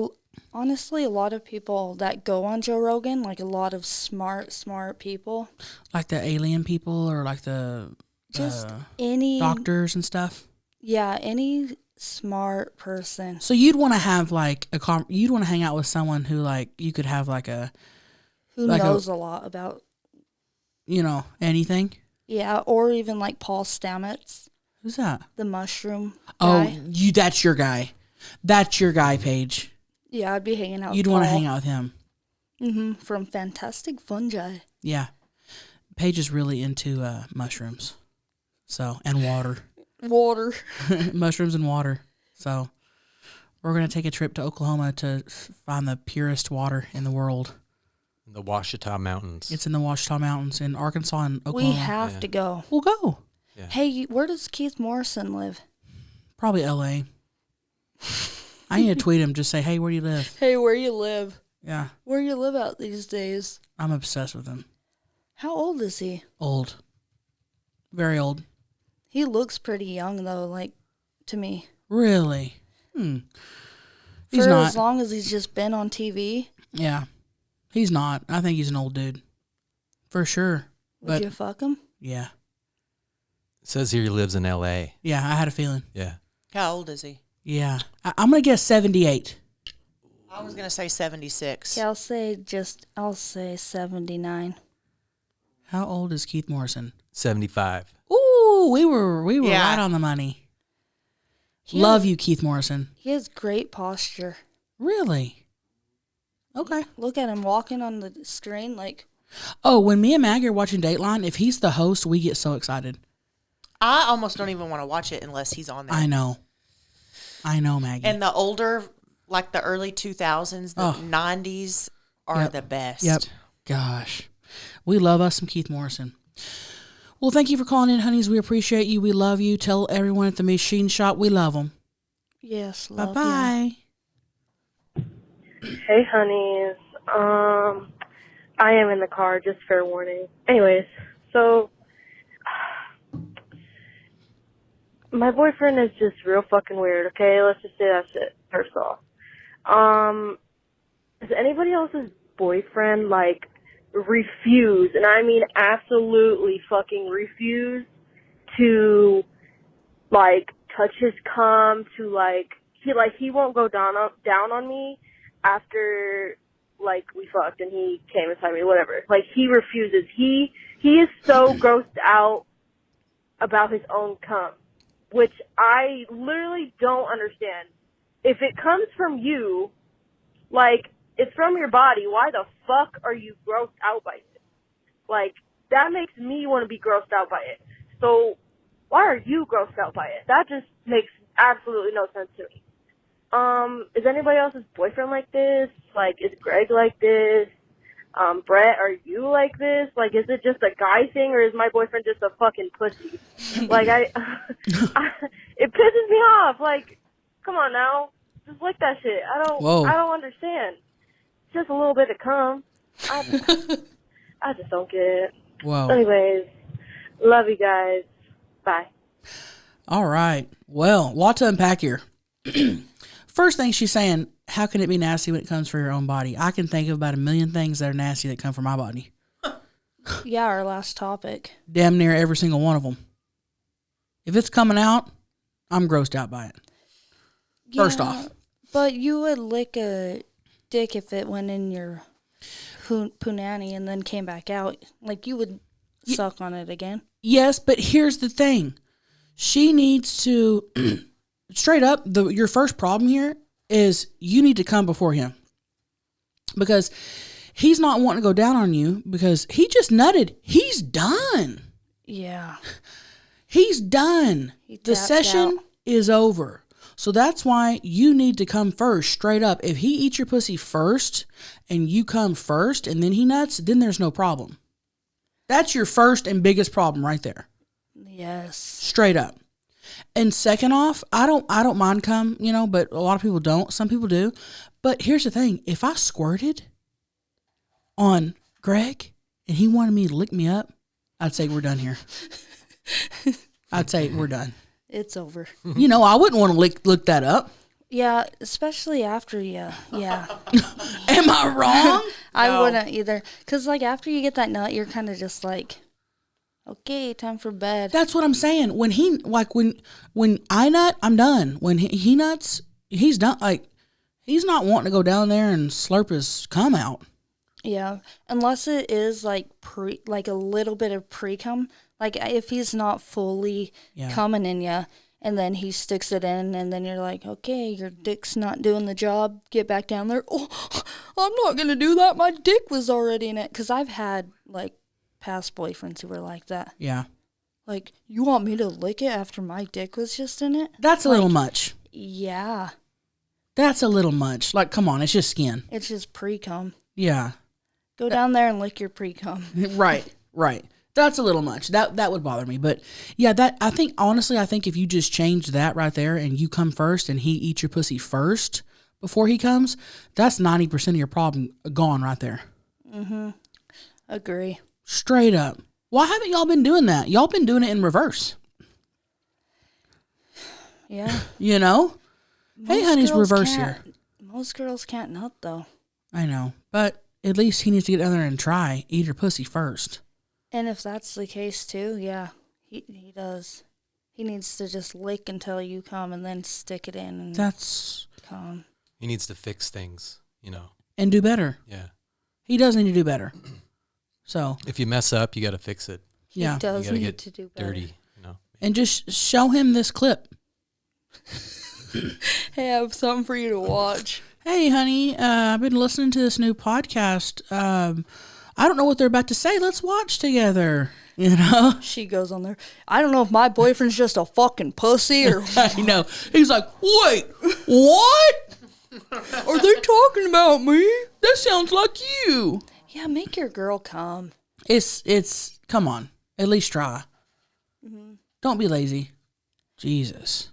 honestly, a lot of people that go on Joe Rogan, like a lot of smart people. Like the alien people or like the Just any doctors and stuff. Yeah, any smart person. So you'd want to have like you'd want to hang out with someone who like you could have like a who like knows a lot about, you know, anything. Yeah, or even like Paul Stamets. Who's that? The mushroom guy. Oh, that's your guy. That's your guy, Paige. Yeah, I'd be hanging out You'd with want to Paul. hang out with him. Mm-hmm. From Fantastic Fungi. Yeah. Paige is really into mushrooms. So, and water. Water. Mushrooms and water. So, we're going to take a trip to Oklahoma to find the purest water in the world. The Ouachita Mountains. It's in the Ouachita Mountains in Arkansas and Oklahoma. We have to go. We'll go. Yeah. Hey, where does Keith Morrison live? Probably L.A. I need to tweet him, just say, hey, where do you live? Hey, where you live? Yeah. Where you live out these days? I'm obsessed with him. How old is he? Old. Very old. He looks pretty young, though, like, to me. Really? He's For not. as long as he's just been on TV. Yeah. He's not. I think he's an old dude. For sure. Would you fuck him? Yeah. It says here he lives in L.A. Yeah, I had a feeling. Yeah. How old is he? Yeah. I'm going to guess 78. I was going to say 76. Yeah, I'll say 79. How old is Keith Morrison? 75. Ooh, we were Yeah. right on the money. Love you, Keith Morrison. He has great posture. Really? Okay. Look at him walking on the screen like... Oh, when me and Maggie are watching Dateline, if he's the host, we get so excited. I almost don't even want to watch it unless he's on there. I know, Maggie. And the older, like the early 2000s, the 90s are the best. Yep. Gosh. We love us some Keith Morrison. Well, thank you for calling in, honeys. We appreciate you. We love you. Tell everyone at the machine shop we love them. Yes, love you. Bye-bye. Hey, honeys. I am in the car, just fair warning. Anyways, so my boyfriend is just real fucking weird, okay? Let's just say that's it, first off. Does anybody else's boyfriend, like, refuse, and I mean absolutely fucking refuse to, like, touch his cum, to, like, he won't go down on me after, like, we fucked and he came inside me, whatever. Like, he refuses. He is so grossed out about his own cum, which I literally don't understand. If it comes from you, like, it's from your body, why the fuck are you grossed out by it? Like, that makes me want to be grossed out by it. So, why are you grossed out by it? That just makes absolutely no sense to me. Is anybody else's boyfriend like this? Like, is Greg like this? Brett, are you like this? Like, is it just a guy thing, or is my boyfriend just a fucking pussy? Like, it pisses me off. Like, come on now. Just lick that shit. I don't understand. Just a little bit of cum. I just don't get it. Whoa. Anyways, love you guys. Bye. All right. Well, a lot to unpack here. First thing she's saying, how can it be nasty when it comes from your own body? I can think of about a million things that are nasty that come from my body. Yeah, our last topic. Damn near every single one of them. If it's coming out, I'm grossed out by it. First off. But you would lick a dick if it went in your punani and then came back out. Like, you would suck on it again. Yes, but here's the thing. She needs to, straight up, your first problem here is you need to come before him. Because he's not wanting to go down on you because he just nutted. He's done. Yeah. He's done. He The tapped session out. is over. So that's why you need to come first, straight up. If he eats your pussy first and you come first and then he nuts, then there's no problem. That's your first and biggest problem right there. Yes. Straight up. And second off, I don't mind cum, but a lot of people don't. Some people do. But here's the thing. If I squirted on Greg and he wanted me to lick me up, I'd say we're done here. I'd say we're done. It's over. I wouldn't want to look that up. Yeah, especially after you. Yeah. Am I wrong? I wouldn't either. Because, after you get that nut, you're kind of just like, okay, time for bed. That's what I'm saying. When when I nut, I'm done. When he nuts, he's done. He's not wanting to go down there and slurp his cum out. Yeah, unless it is a little bit of pre-cum. If he's not fully coming in you, and then he sticks it in, and then you're like, okay, your dick's not doing the job. Get back down there. Oh, I'm not going to do that. My dick was already in it. Because I've had, past boyfriends who were like that. Yeah. You want me to lick it after my dick was just in it? That's a little much. Yeah. That's a little much. Come on, it's just skin. It's just pre-cum. Yeah. Go down there and lick your pre-cum. Right. That's a little much. That would bother me. But yeah, I think if you just change that right there and you come first and he eats your pussy first before he comes, that's 90% of your problem gone right there. Mm-hmm. Agree. Straight up. Why haven't y'all been doing that? Y'all been doing it in reverse. Yeah. Hey, honey's reverse here. Most girls can't nut, though. I know. But at least he needs to get down there and try. Eat her pussy first. And if that's the case, too, yeah, he does. He needs to just lick until you come and then stick it in and come. He needs to fix things, And do better. Yeah. He does need to do better. So. If you mess up, you got to fix it. Yeah. He does you need get to do better. dirty, And just show him this clip. Hey, I have something for you to watch. Hey, honey, I've been listening to this new podcast. I don't know what they're about to say. Let's watch together. She goes on there. I don't know if my boyfriend's just a fucking pussy or. I know. He's like, wait, what? Are they talking about me? That sounds like you. Yeah, make your girl come. It's. Come on, at least try. Mm-hmm. Don't be lazy. Jesus,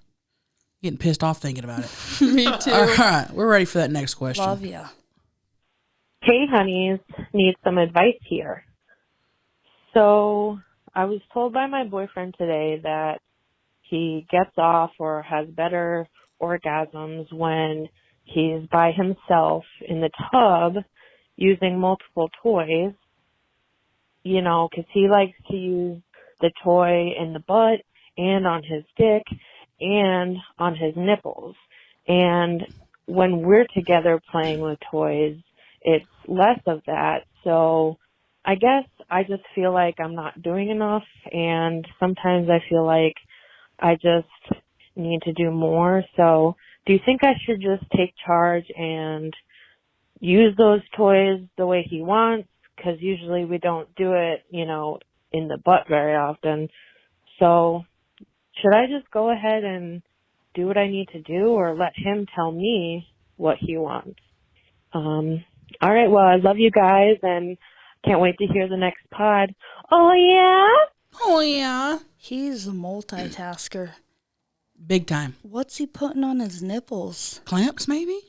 getting pissed off thinking about it. Me too. All right, we're ready for that next question. Love ya. Hey, honeys, need some advice here. So I was told by my boyfriend today that he gets off or has better orgasms when he's by himself in the tub using multiple toys, because he likes to use the toy in the butt and on his dick and on his nipples. And when we're together playing with toys, it's less of that. So I guess I just feel like I'm not doing enough, and sometimes I feel like I just need to do more. So do you think I should just take charge and use those toys the way he wants? Because usually we don't do it, in the butt very often. So should I just go ahead and do what I need to do, or let him tell me what he wants? All right, well, I love you guys, and can't wait to hear the next pod. Oh, yeah? Oh, yeah. He's a multitasker. Big time. What's he putting on his nipples? Clamps, maybe?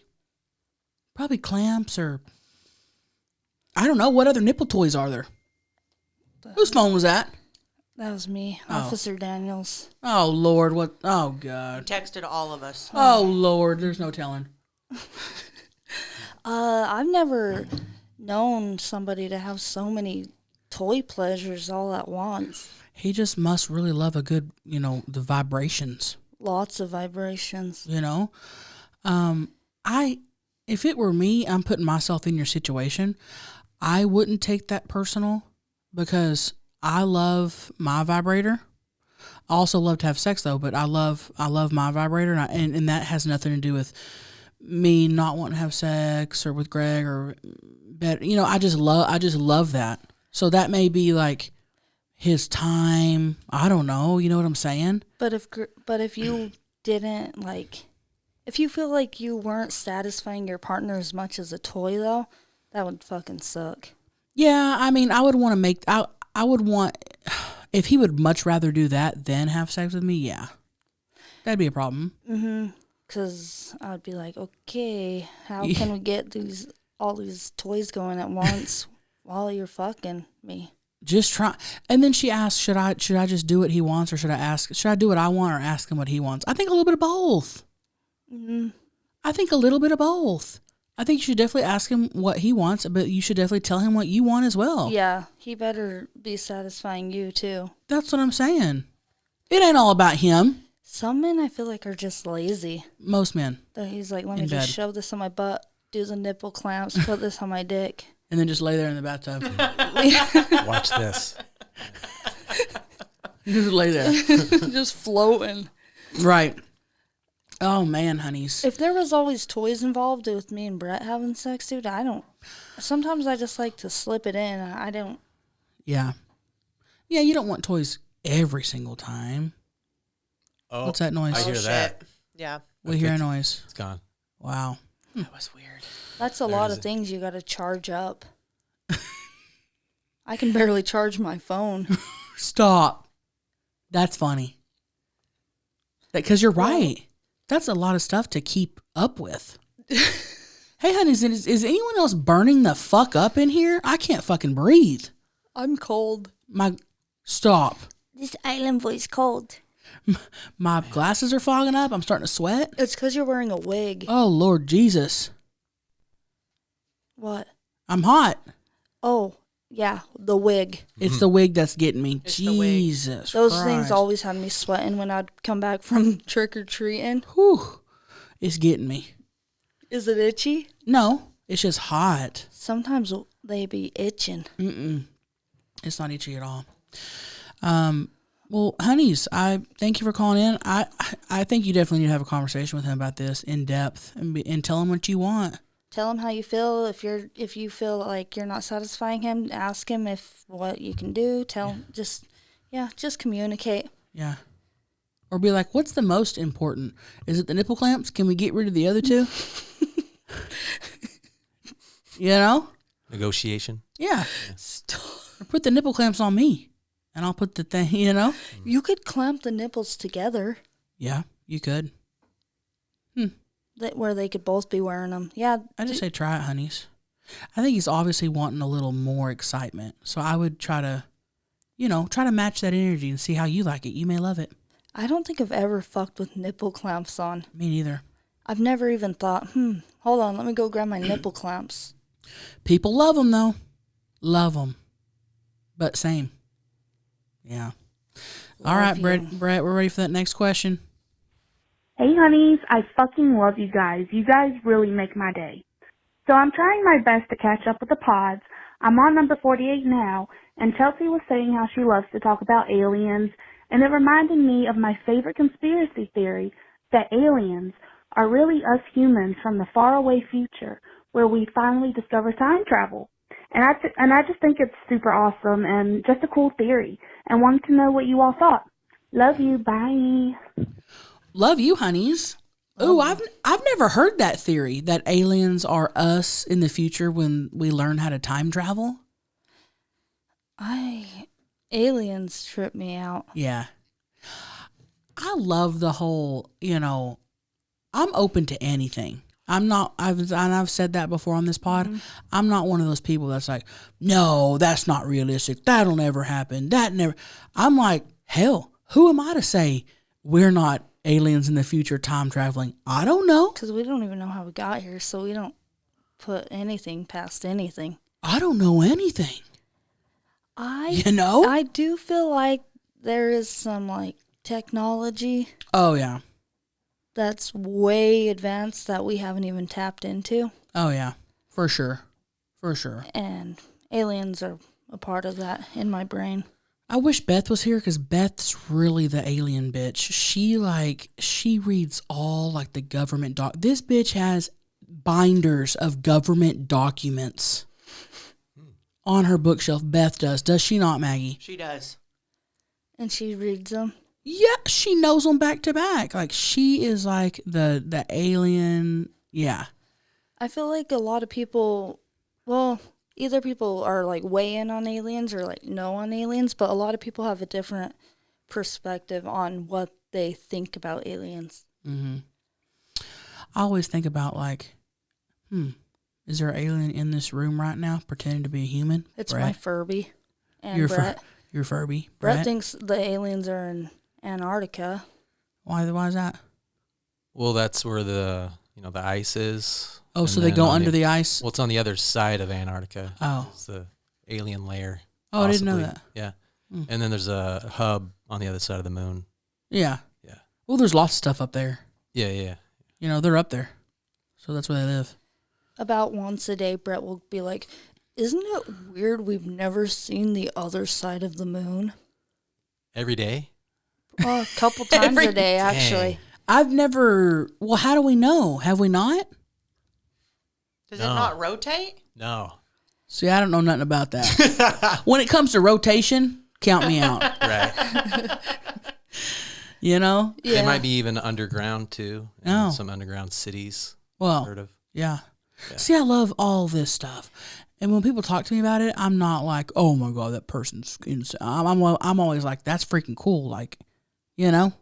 Probably clamps or... I don't know. What other nipple toys are there? Whose phone was that? That was me, Oh. Officer Daniels. Oh, Lord. What? Oh, God. Texted all of us. Oh, Lord. There's no telling. I've never known somebody to have so many toy pleasures all at once. He just must really love a good, the vibrations. Lots of vibrations. If it were me, I'm putting myself in your situation. I wouldn't take that personal because I love my vibrator. I also love to have sex though, but I love my vibrator, and that has nothing to do with me not wanting to have sex or with Greg or better. I just love that. So that may be like his time. I don't know. You know what I'm saying? But if you didn't like, if you feel like you weren't satisfying your partner as much as a toy, though, that would fucking suck. Yeah, I mean, I would want to make. I would want if he would much rather do that than have sex with me. Yeah, that'd be a problem. Because I'd be like, okay, how can we get all these toys going at once while you're fucking me? Just try. And then she asked, should I just do what he wants, or should I do what I want, or ask him what he wants? I think a little bit of both. I think a little bit of both. I think you should definitely ask him what he wants, but you should definitely tell him what you want as well. Yeah, he better be satisfying you too. That's what I'm saying. It ain't all about him. Some men I feel like are just lazy. Most men. He's like, let me In just bed. shove this on my butt, do the nipple clamps, put this on my dick. And then just lay there in the bathtub. Watch this. Just lay there. Just floating. Right. Oh, man, honeys. If there was always toys involved with me and Brett having sex, dude, sometimes I just like to slip it in. I don't. Yeah. Yeah, you don't want toys every single time. Oh, what's that noise? I hear that. Yeah. We hear a noise. It's gone. Wow. That was weird. That's a lot of things you got to charge up. I can barely charge my phone. Stop. That's funny. Because you're right. That's a lot of stuff to keep up with. Hey, honey, is anyone else burning the fuck up in here? I can't fucking breathe. I'm cold. Stop. This island boy's cold. My glasses are fogging up. I'm starting to sweat. It's because you're wearing a wig. Oh, Lord Jesus. What? I'm hot. Oh, yeah, the wig. It's the wig that's getting me. Jesus Those Christ. things always had me sweating when I'd come back from trick-or-treating. Whew. It's getting me. Is it itchy? No, it's just hot. Sometimes they be itching. It's not itchy at all. Well, honeys, I thank you for calling in. I think you definitely need to have a conversation with him about this in depth and tell him what you want. Tell him how you feel. If you feel like you're not satisfying him, ask him what you can do. Just communicate. Yeah. Or be like, what's the most important? Is it the nipple clamps? Can we get rid of the other two? You know? Negotiation. Yeah. Or put the nipple clamps on me, and I'll put the thing, you know? You could clamp the nipples together. Yeah, you could. Where they could both be wearing them. Yeah. I just say try it, honeys. I think he's obviously wanting a little more excitement. So I would try to match that energy and see how you like it. You may love it. I don't think I've ever fucked with nipple clamps on. Me neither. I've never even thought, hold on, let me go grab my nipple clamps. People love them, though. Love them. But same. Yeah. All right, Brett, we're ready for that next question. Hey, honeys, I fucking love you guys. You guys really make my day. So I'm trying my best to catch up with the pods. I'm on number 48 now, and Chelcie was saying how she loves to talk about aliens, and it reminded me of my favorite conspiracy theory, that aliens are really us humans from the faraway future where we finally discover time travel. And I just think it's super awesome and just a cool theory, and wanted to know what you all thought. Love you. Bye. Love you, honeys. Ooh, I've never heard that theory that aliens are us in the future when we learn how to time travel. Aliens trip me out. Yeah. I love the whole, I'm open to anything. I've said that before on this pod. Mm-hmm. I'm not one of those people that's like, no, that's not realistic. That'll never happen. I'm like, hell, who am I to say we're not aliens in the future time traveling? I don't know. Because we don't even know how we got here, so we don't put anything past anything. I don't know anything. I do feel like there is some technology. Oh, yeah. That's way advanced that we haven't even tapped into. Oh, yeah. For sure. For sure. And aliens are a part of that in my brain. I wish Beth was here because Beth's really the alien bitch. She reads all the government This bitch has binders of government documents on her bookshelf. Beth does. Does she not, Maggie? She does. And she reads them. Yeah, she knows them back to back. Like, she is like the alien. Yeah. I feel like a lot of people, well, either people are like way in on aliens or like no on aliens, but a lot of people have a different perspective on what they think about aliens. Mm-hmm. I always think about like, is there an alien in this room right now pretending to be a human? It's Brett? my Furby and Your Brett. Your Furby. Brett thinks the aliens are in Antarctica. Why is that? Well, that's where the ice is. Oh, And so they then go on under the ice? Well, it's on the other side of Antarctica. Oh. It's the alien layer. Oh, I didn't know possibly. that. Yeah. Hmm. And then there's a hub on the other side of the moon. Yeah. Yeah. Well, there's lots of stuff up there. Yeah. They're up there. So that's where they live. About once a day, Brett will be like, isn't it weird we've never seen the other side of the moon? Every day? Well, a couple times a day, actually. I've never... Well, how do we know? Have we not? Does it not rotate? No. See, I don't know nothing about that. When it comes to rotation, count me out. Right. Yeah. They might be even underground, too. in Oh. Some underground cities. Well, Heard of. yeah. See, I love all this stuff. And when people talk to me about it, I'm not like, oh my God, that person's insane. I'm always like, that's freaking cool. Like, Oh,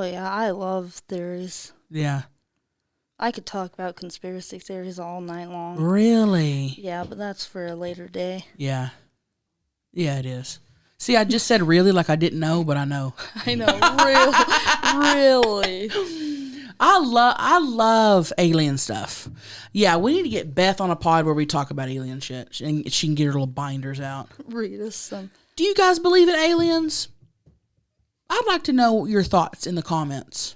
yeah, I love theories. Yeah. I could talk about conspiracy theories all night long. Really? Yeah, but that's for a later day. Yeah. Yeah, it is. See, I just said really like I didn't know, but I know. I know, really. I love alien stuff. Yeah, we need to get Beth on a pod where we talk about alien shit, and she can get her little binders out. Read us some. Do you guys believe in aliens? I'd like to know your thoughts in the comments.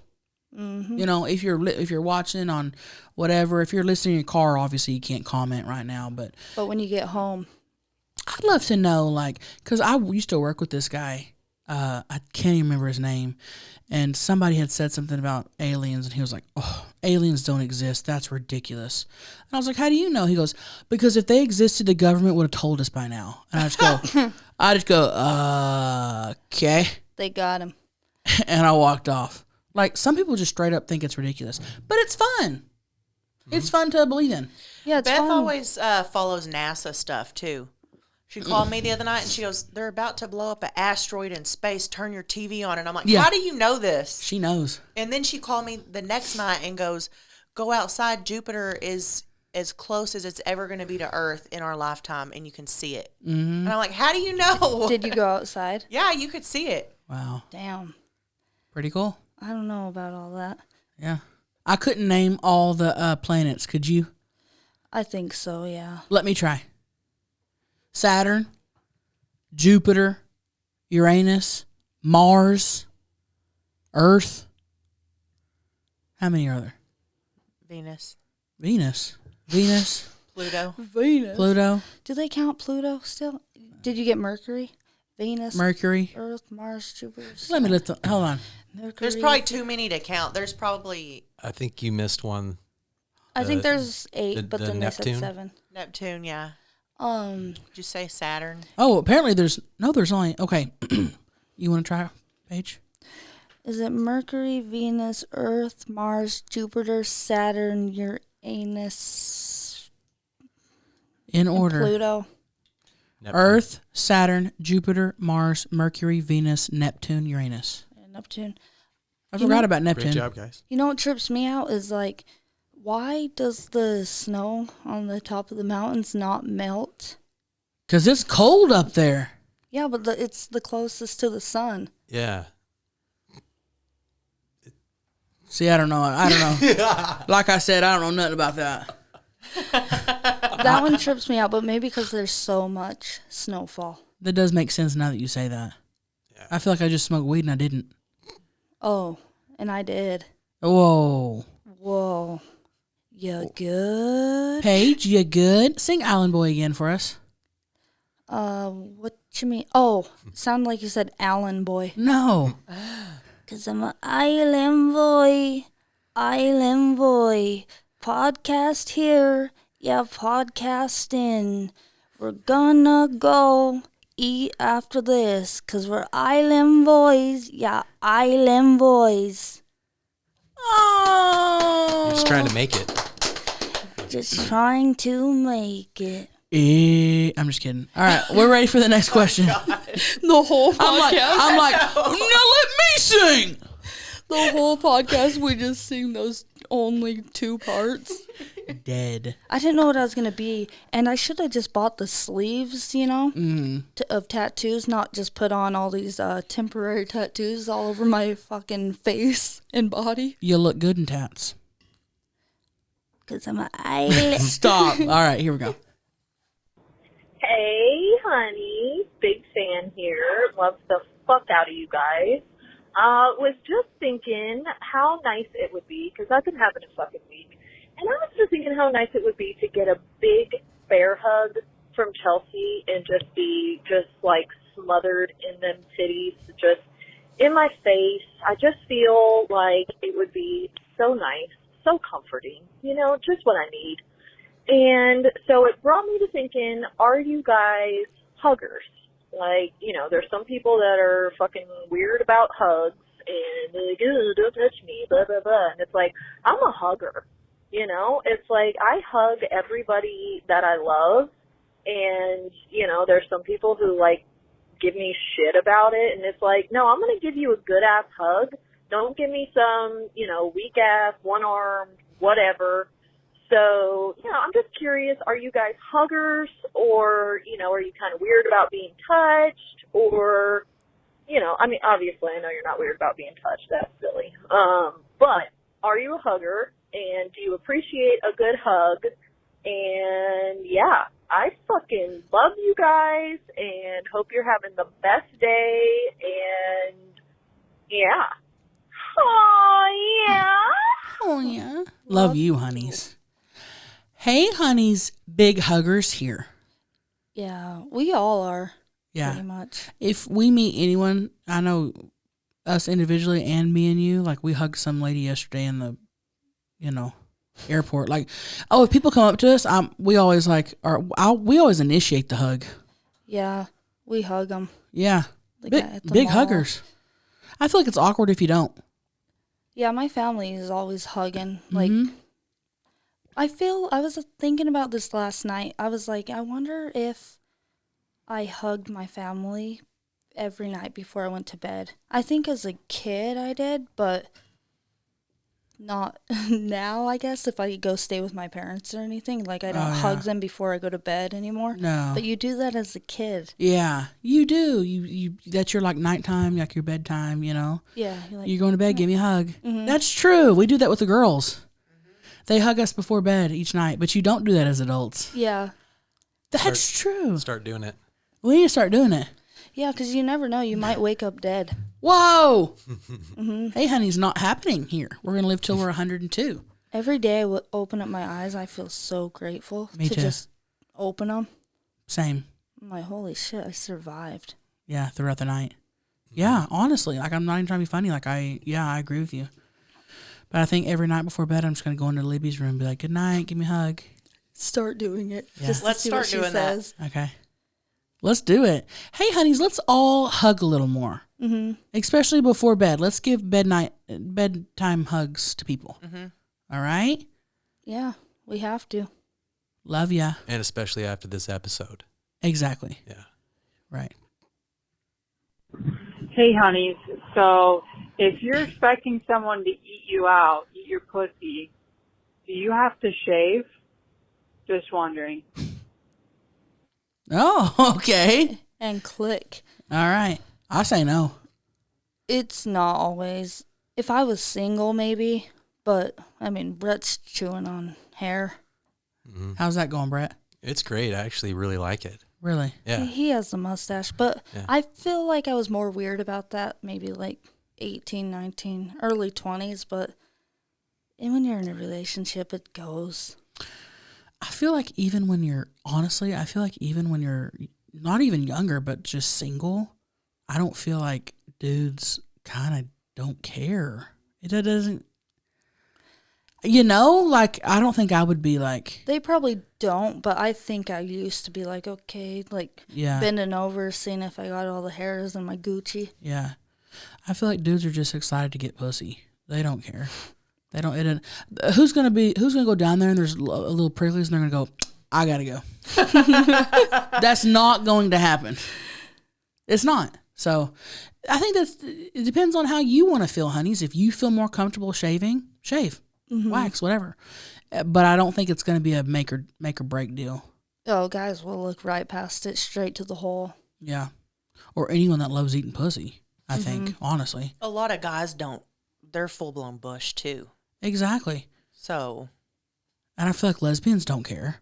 Mm-hmm. If you're watching on whatever, if you're listening in your car, obviously you can't comment right now, but when you get home, I'd love to know, like, because I used to work with this guy. I can't even remember his name. And somebody had said something about aliens, and he was like, oh, aliens don't exist. That's ridiculous. And I was like, how do you know? He goes, because if they existed, the government would have told us by now. And I just go, okay. They got him. And I walked off. Like, some people just straight up think it's ridiculous. But it's fun. It's fun to believe in. Yeah, it's Beth fun. always follows NASA stuff, too. She called me the other night, and she goes, they're about to blow up an asteroid in space. Turn your TV on. And I'm like, Yeah. how do you know this? She knows. And then she called me the next night and goes, go outside. Jupiter is as close as it's ever going to be to Earth in our lifetime, and you can see it. Mm-hmm. And I'm like, how do you know? Did you go outside? Yeah, you could see it. Wow. Damn. Pretty cool. I don't know about all that. Yeah. I couldn't name all the planets. Could you? I think so, yeah. Let me try. Saturn, Jupiter, Uranus, Mars, Earth. How many are there? Venus. Pluto. Pluto. Do they count Pluto still? Did you get Mercury? Venus? Mercury. Earth, Mars, Jupiter. Let me hold on. Mercury. There's probably too many to count. There's probably... I think you missed one. I think there's 8, but the then Neptune? they said 7. Neptune, yeah. Did you say Saturn? Oh, apparently there's only, okay. You want to try, Paige? Is it Mercury, Venus, Earth, Mars, Jupiter, Saturn, Uranus? In order. Pluto. Neptune. Earth, Saturn, Jupiter, Mars, Mercury, Venus, Neptune, Uranus. Neptune. I forgot about Neptune. Great job, guys. You know what trips me out is like, why does the snow on the top of the mountains not melt? Because it's cold up there. Yeah, but it's the closest to the sun. Yeah. See, I don't know. Like I said, I don't know nothing about that. That one trips me out, but maybe because there's so much snowfall. That does make sense now that you say that. Yeah. I feel like I just smoked weed and I didn't. Oh, and I did. Whoa. You good? Paige, you good? Sing Island Boy again for us. What you mean? Oh, sounded like you said Alan Boy. No. 'Cause I'm an island boy. Podcast here. Yeah, podcasting. We're gonna go eat after this, 'cause we're island boys. Yeah, island boys. Oh. You're just trying to make it. Just trying to make it. I'm just kidding. All right, we're ready for the next question. The whole podcast. I'm like, now let me sing. The whole podcast, we just sing those only 2 parts. Dead. I didn't know what I was going to be, and I should have just bought the sleeves, of tattoos, not just put on all these temporary tattoos all over my fucking face and body. You look good in tats. Because I'm an island. Stop. All right, here we go. Hey, honey. Big fan here. Love the fuck out of you guys. Was just thinking how nice it would be, because I've been having a fucking week, and I was just thinking how nice it would be to get a big bear hug from Chelcie and just be like smothered in them titties, just in my face. I just feel like it would be so nice, so comforting, just what I need. And so it brought me to thinking, are you guys huggers? Like, there's some people that are fucking weird about hugs and they're like, "Ew, don't touch me, blah, blah, blah." And it's like, I'm a hugger, It's like I hug everybody that I love. And, there's some people who, give me shit about it. And it's like, no, I'm going to give you a good-ass hug. Don't give me some, weak-ass, one-armed, whatever. So, I'm just curious, are you guys huggers, or, are you kind of weird about being touched, or, obviously I know you're not weird about being touched, that's silly. But are you a hugger, and do you appreciate a good hug? And yeah, I fucking love you guys, and hope you're having the best day, and yeah. Oh, yeah. Oh, yeah. Love you, honeys. Hey, honeys, big huggers here. Yeah, we all are. Yeah. Pretty much. If we meet anyone, I know us individually and me and you, we hugged some lady yesterday in the, airport. If people come up to us, we always we always initiate the hug. Yeah, we hug them. Yeah. Big huggers. I feel like it's awkward if you don't. Yeah, my family is always hugging. Mm-hmm. I was thinking about this last night. I was like, I wonder if I hugged my family every night before I went to bed. I think as a kid I did, but not now, I guess, if I go stay with my parents or anything. I don't hug them before I go to bed anymore. No. But you do that as a kid. Yeah, you do. You that's your nighttime, your bedtime, Yeah. You're going to bed, give me a hug. Mm-hmm. That's true. We do that with the girls. They hug us before bed each night, but you don't do that as adults. Yeah. That's true. Start doing it. We need to start doing it. Yeah, because you never know. You might wake up dead. Whoa! Mm-hmm. Hey, honey, it's not happening here. We're going to live till we're 102. Every day I open up my eyes, I feel so grateful Me to too. just open them. Same. I'm like, holy shit, I survived. Yeah, throughout the night. Yeah, honestly, I'm not even trying to be funny. I agree with you. But I think every night before bed, I'm just going to go into Libby's room and be like, good night, give me a hug. Start doing it. Yeah. Just Let's to see start what she doing that. says. Okay. Let's do it. Hey, honeys, let's all hug a little more. Mm-hmm. Especially before bed. Let's give bedtime hugs to people. Mm-hmm. All right? Yeah, we have to. Love ya. And especially after this episode. Exactly. Yeah. Right. Hey, honeys. So if you're expecting someone to eat you out, eat your pussy, do you have to shave? Just wondering. Oh, okay. And click. All right. I say no. It's not always. If I was single, maybe. But, Brett's chewing on hair. Mm-hmm. How's that going, Brett? It's great. I actually really like it. Really? Yeah. He has a mustache. But Yeah. I feel like I was more weird about that maybe 18, 19, early 20s. But when you're in a relationship, it goes. I feel like even when you're not even younger, but just single, I don't feel like dudes kind of don't care. It doesn't. Like, I don't think I would be like, They probably don't, but I think I used to be like, okay, like Yeah. bending over, seeing if I got all the hairs in my Gucci. yeah. I feel like dudes are just excited to get pussy. They don't care. They don't. Who's gonna go down there and there's a little pricklies and they're gonna go, I gotta go. That's not going to happen. It's not. So I think it depends on how you want to feel, honeys. If you feel more comfortable shaving, shave, wax, whatever. But I don't think it's going to be a make or break deal. Oh, guys will look right past it, straight to the hole. Yeah. Or anyone that loves eating pussy, I think, honestly. A lot of guys don't. They're full blown bush too. Exactly. So. And I feel like lesbians don't care.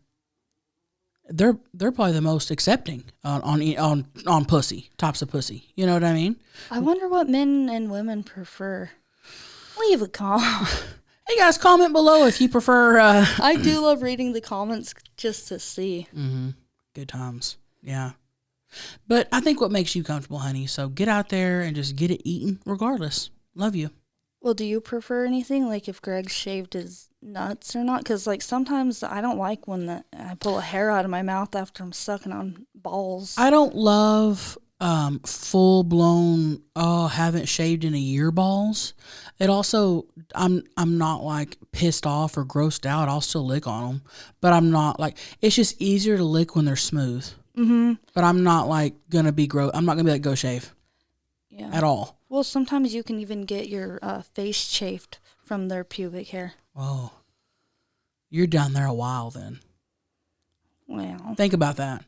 They're probably the most accepting on pussy, tops of pussy. You know what I mean? I wonder what men and women prefer. Leave a comment. Hey guys, comment below if you prefer. I do love reading the comments just to see. Good times. Yeah. But I think what makes you comfortable, honey. So get out there and just get it eaten regardless. Love you. Well, do you prefer anything? Like if Greg shaved his nuts or not? Because like sometimes I don't like when I pull a hair out of my mouth after I'm sucking on balls. I don't love full blown haven't shaved in a year balls. It also I'm not like pissed off or grossed out. I'll still lick on them, but I'm not like, it's just easier to lick when they're smooth. But I'm not like gonna be gross. I'm not gonna be like, go shave. Yeah. At all. Well, sometimes you can even get your face chafed from their pubic hair. Oh, you're down there a while then. Well, Think about that.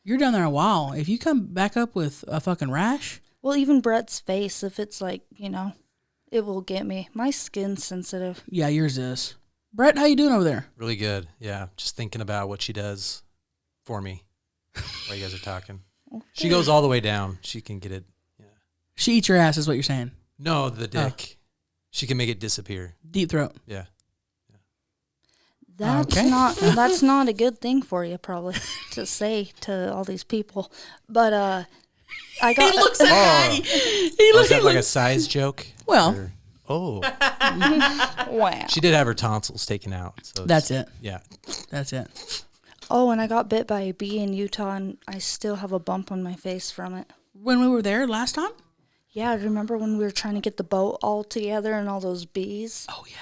You're down there a while. If you come back up with a fucking rash. well, even Brett's face, if it's like, it will get me. My skin's sensitive. Yeah, yours is. Brett, how you doing over there? Really good. Yeah, just thinking about what she does for me while you guys are talking. She goes all the way down. She can get it. She eats your ass is what you're saying. No, the dick. She can make it disappear. Deep throat. Yeah. That's not a good thing for you, probably, to say to all these people. But I got. He looks at Maggie. Was that like a size joke? Well. Oh. Wow. She did have her tonsils taken out. So That's it. Yeah. That's it. Oh, and I got bit by a bee in Utah, and I still have a bump on my face from it. When we were there last time? Yeah, remember when we were trying to get the boat all together and all those bees? Oh, yeah.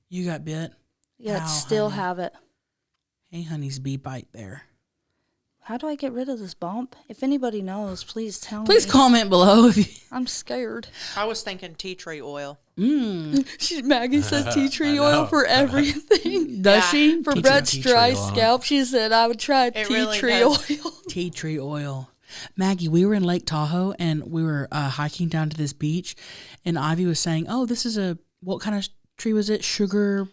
You got bit. Yeah, Ow, still honey. have it. Hey, honey's bee bite there. How do I get rid of this bump? If anybody knows, please tell me. Please comment below if you. I'm scared. I was thinking tea tree oil. Maggie says tea tree oil for everything. Does she? For Tea Brett's tree dry oil. scalp, she said I would try It tea really tree does. oil. Tea tree oil. Maggie, we were in Lake Tahoe and we were hiking down to this beach, and Ivy was saying, "Oh, this is what kind of tree was it? Sugar,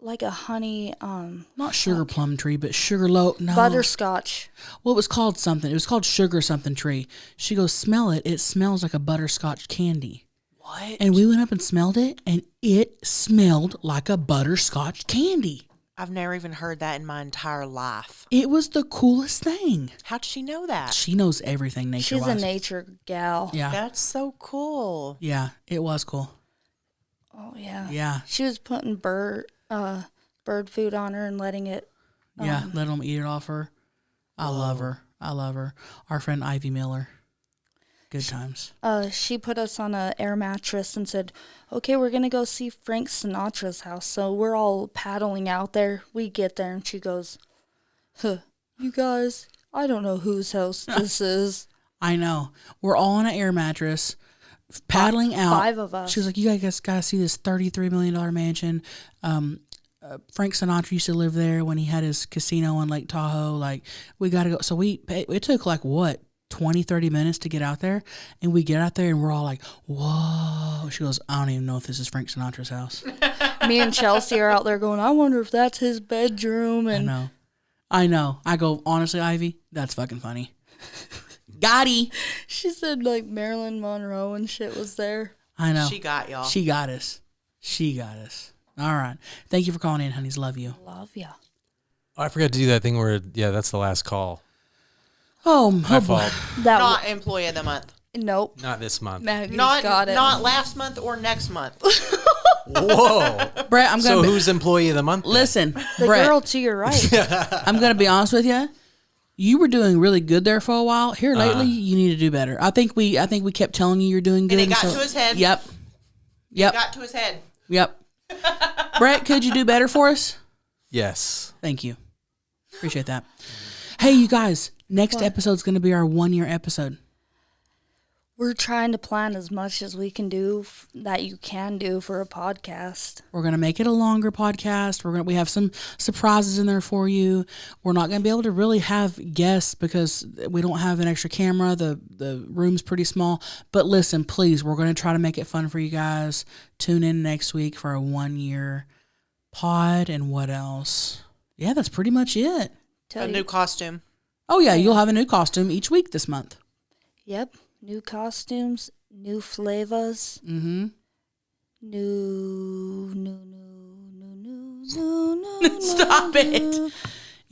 Like a honey, not sugar plum tree, but sugar no butterscotch. Well, it was called something. It was called sugar something tree." She goes, "Smell it. It smells like a butterscotch candy." What? And we went up and smelled it, and it smelled like a butterscotch candy. I've never even heard that in my entire life. It was the coolest thing. How'd she know that? She knows everything nature-wise. She's a nature gal. Yeah. That's so cool. Yeah, it was cool. Oh yeah. Yeah. She was putting bird food on her and letting it. Yeah, let them eat it off her. I love her. I love her. Our friend Ivy Miller. Good times. She put us on a air mattress and said, "Okay, we're gonna go see Frank Sinatra's house." So we're all paddling out there. We get there and she goes, "Huh, you guys, I don't know whose house this is." I know. We're all on an air mattress, paddling out. 5 of us. She was like, "You guys gotta see this $33 million mansion." Frank Sinatra used to live there when he had his casino on Lake Tahoe. Like, we gotta go. So it took like what? 20, 30 minutes to get out there, and we get out there and we're all like, whoa. She goes, "I don't even know if this is Frank Sinatra's house." Me and Chelsea are out there going, "I wonder if that's his bedroom." And I know. I go, "Honestly, Ivy, that's fucking funny." Gotti. She said like Marilyn Monroe and shit was there. I know. She got y'all. She got us. She got us. All right. Thank you for calling in, honeys. Love you. Love ya. Oh, I forgot to do that thing where, that's the last call. Oh, My fault. That Not employee of the month. Nope. Not this month. Maggie's Not got it. not last month or next month. Whoa. Brett, I'm So gonna who's employee of the month? listen. The Brett, girl to your right. I'm gonna be honest with you. You were doing really good there for a while. Here lately, you need to do better. I think we kept telling you you're doing good. And it got to his head. Yep. Yep. It got to his head. Yep. Brett, could you do better for us? Yes. Thank you. Appreciate that. Hey, you guys, next episode's going to be our 1-year episode. We're trying to plan as much as we can do that you can do for a podcast. We're going to make it a longer podcast. We have some surprises in there for you. We're not going to be able to really have guests because we don't have an extra camera. The room's pretty small. But listen, please, we're going to try to make it fun for you guys. Tune in next week for a 1-year pod. And what else? Yeah, that's pretty much it. A new costume. Oh, yeah, you'll have a new costume each week this month. Yep. New costumes, new flavors. Mm-hmm. New. Stop it.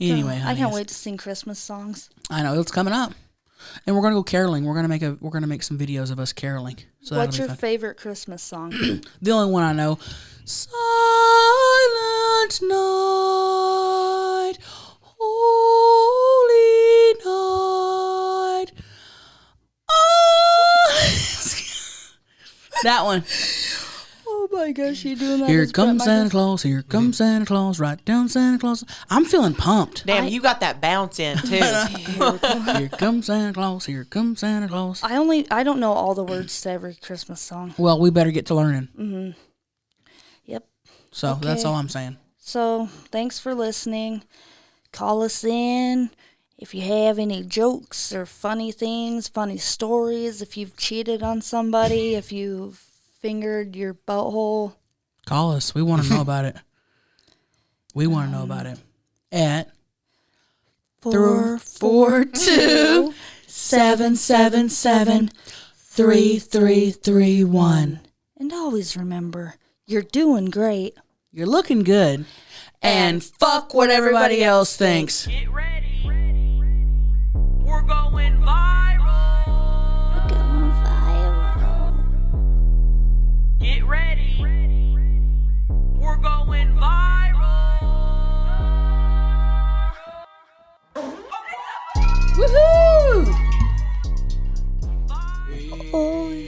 Anyway, I can't honeys. wait to sing Christmas songs. I know it's coming up, and we're gonna go caroling. We're gonna make some videos of us caroling. So What's that'll your be fun. favorite Christmas song? The only one I know, Silent Night, Holy Night. That one. Oh my gosh, you doing that? Here as comes Brett Santa Michaels? Claus. Here comes Santa Claus. Right down Santa Claus. I'm feeling pumped. Damn, you got that bounce in too. Here comes Santa Claus. Here comes Santa Claus. I don't know all the words to every Christmas song. Well, we better get to learning. Mm-hmm. Yep. So that's Okay. all I'm saying. So thanks for listening. Call us in if you have any jokes or funny things, funny stories. If you've cheated on somebody, if you've fingered your butthole. Call us. We want to know about it. We want to know about it. At 442-777-3331. And always remember, you're doing great. You're looking good. And fuck what everybody else thinks. Get ready. We're going viral. We're going viral. Get ready. We're going viral. Woohoo! Oh.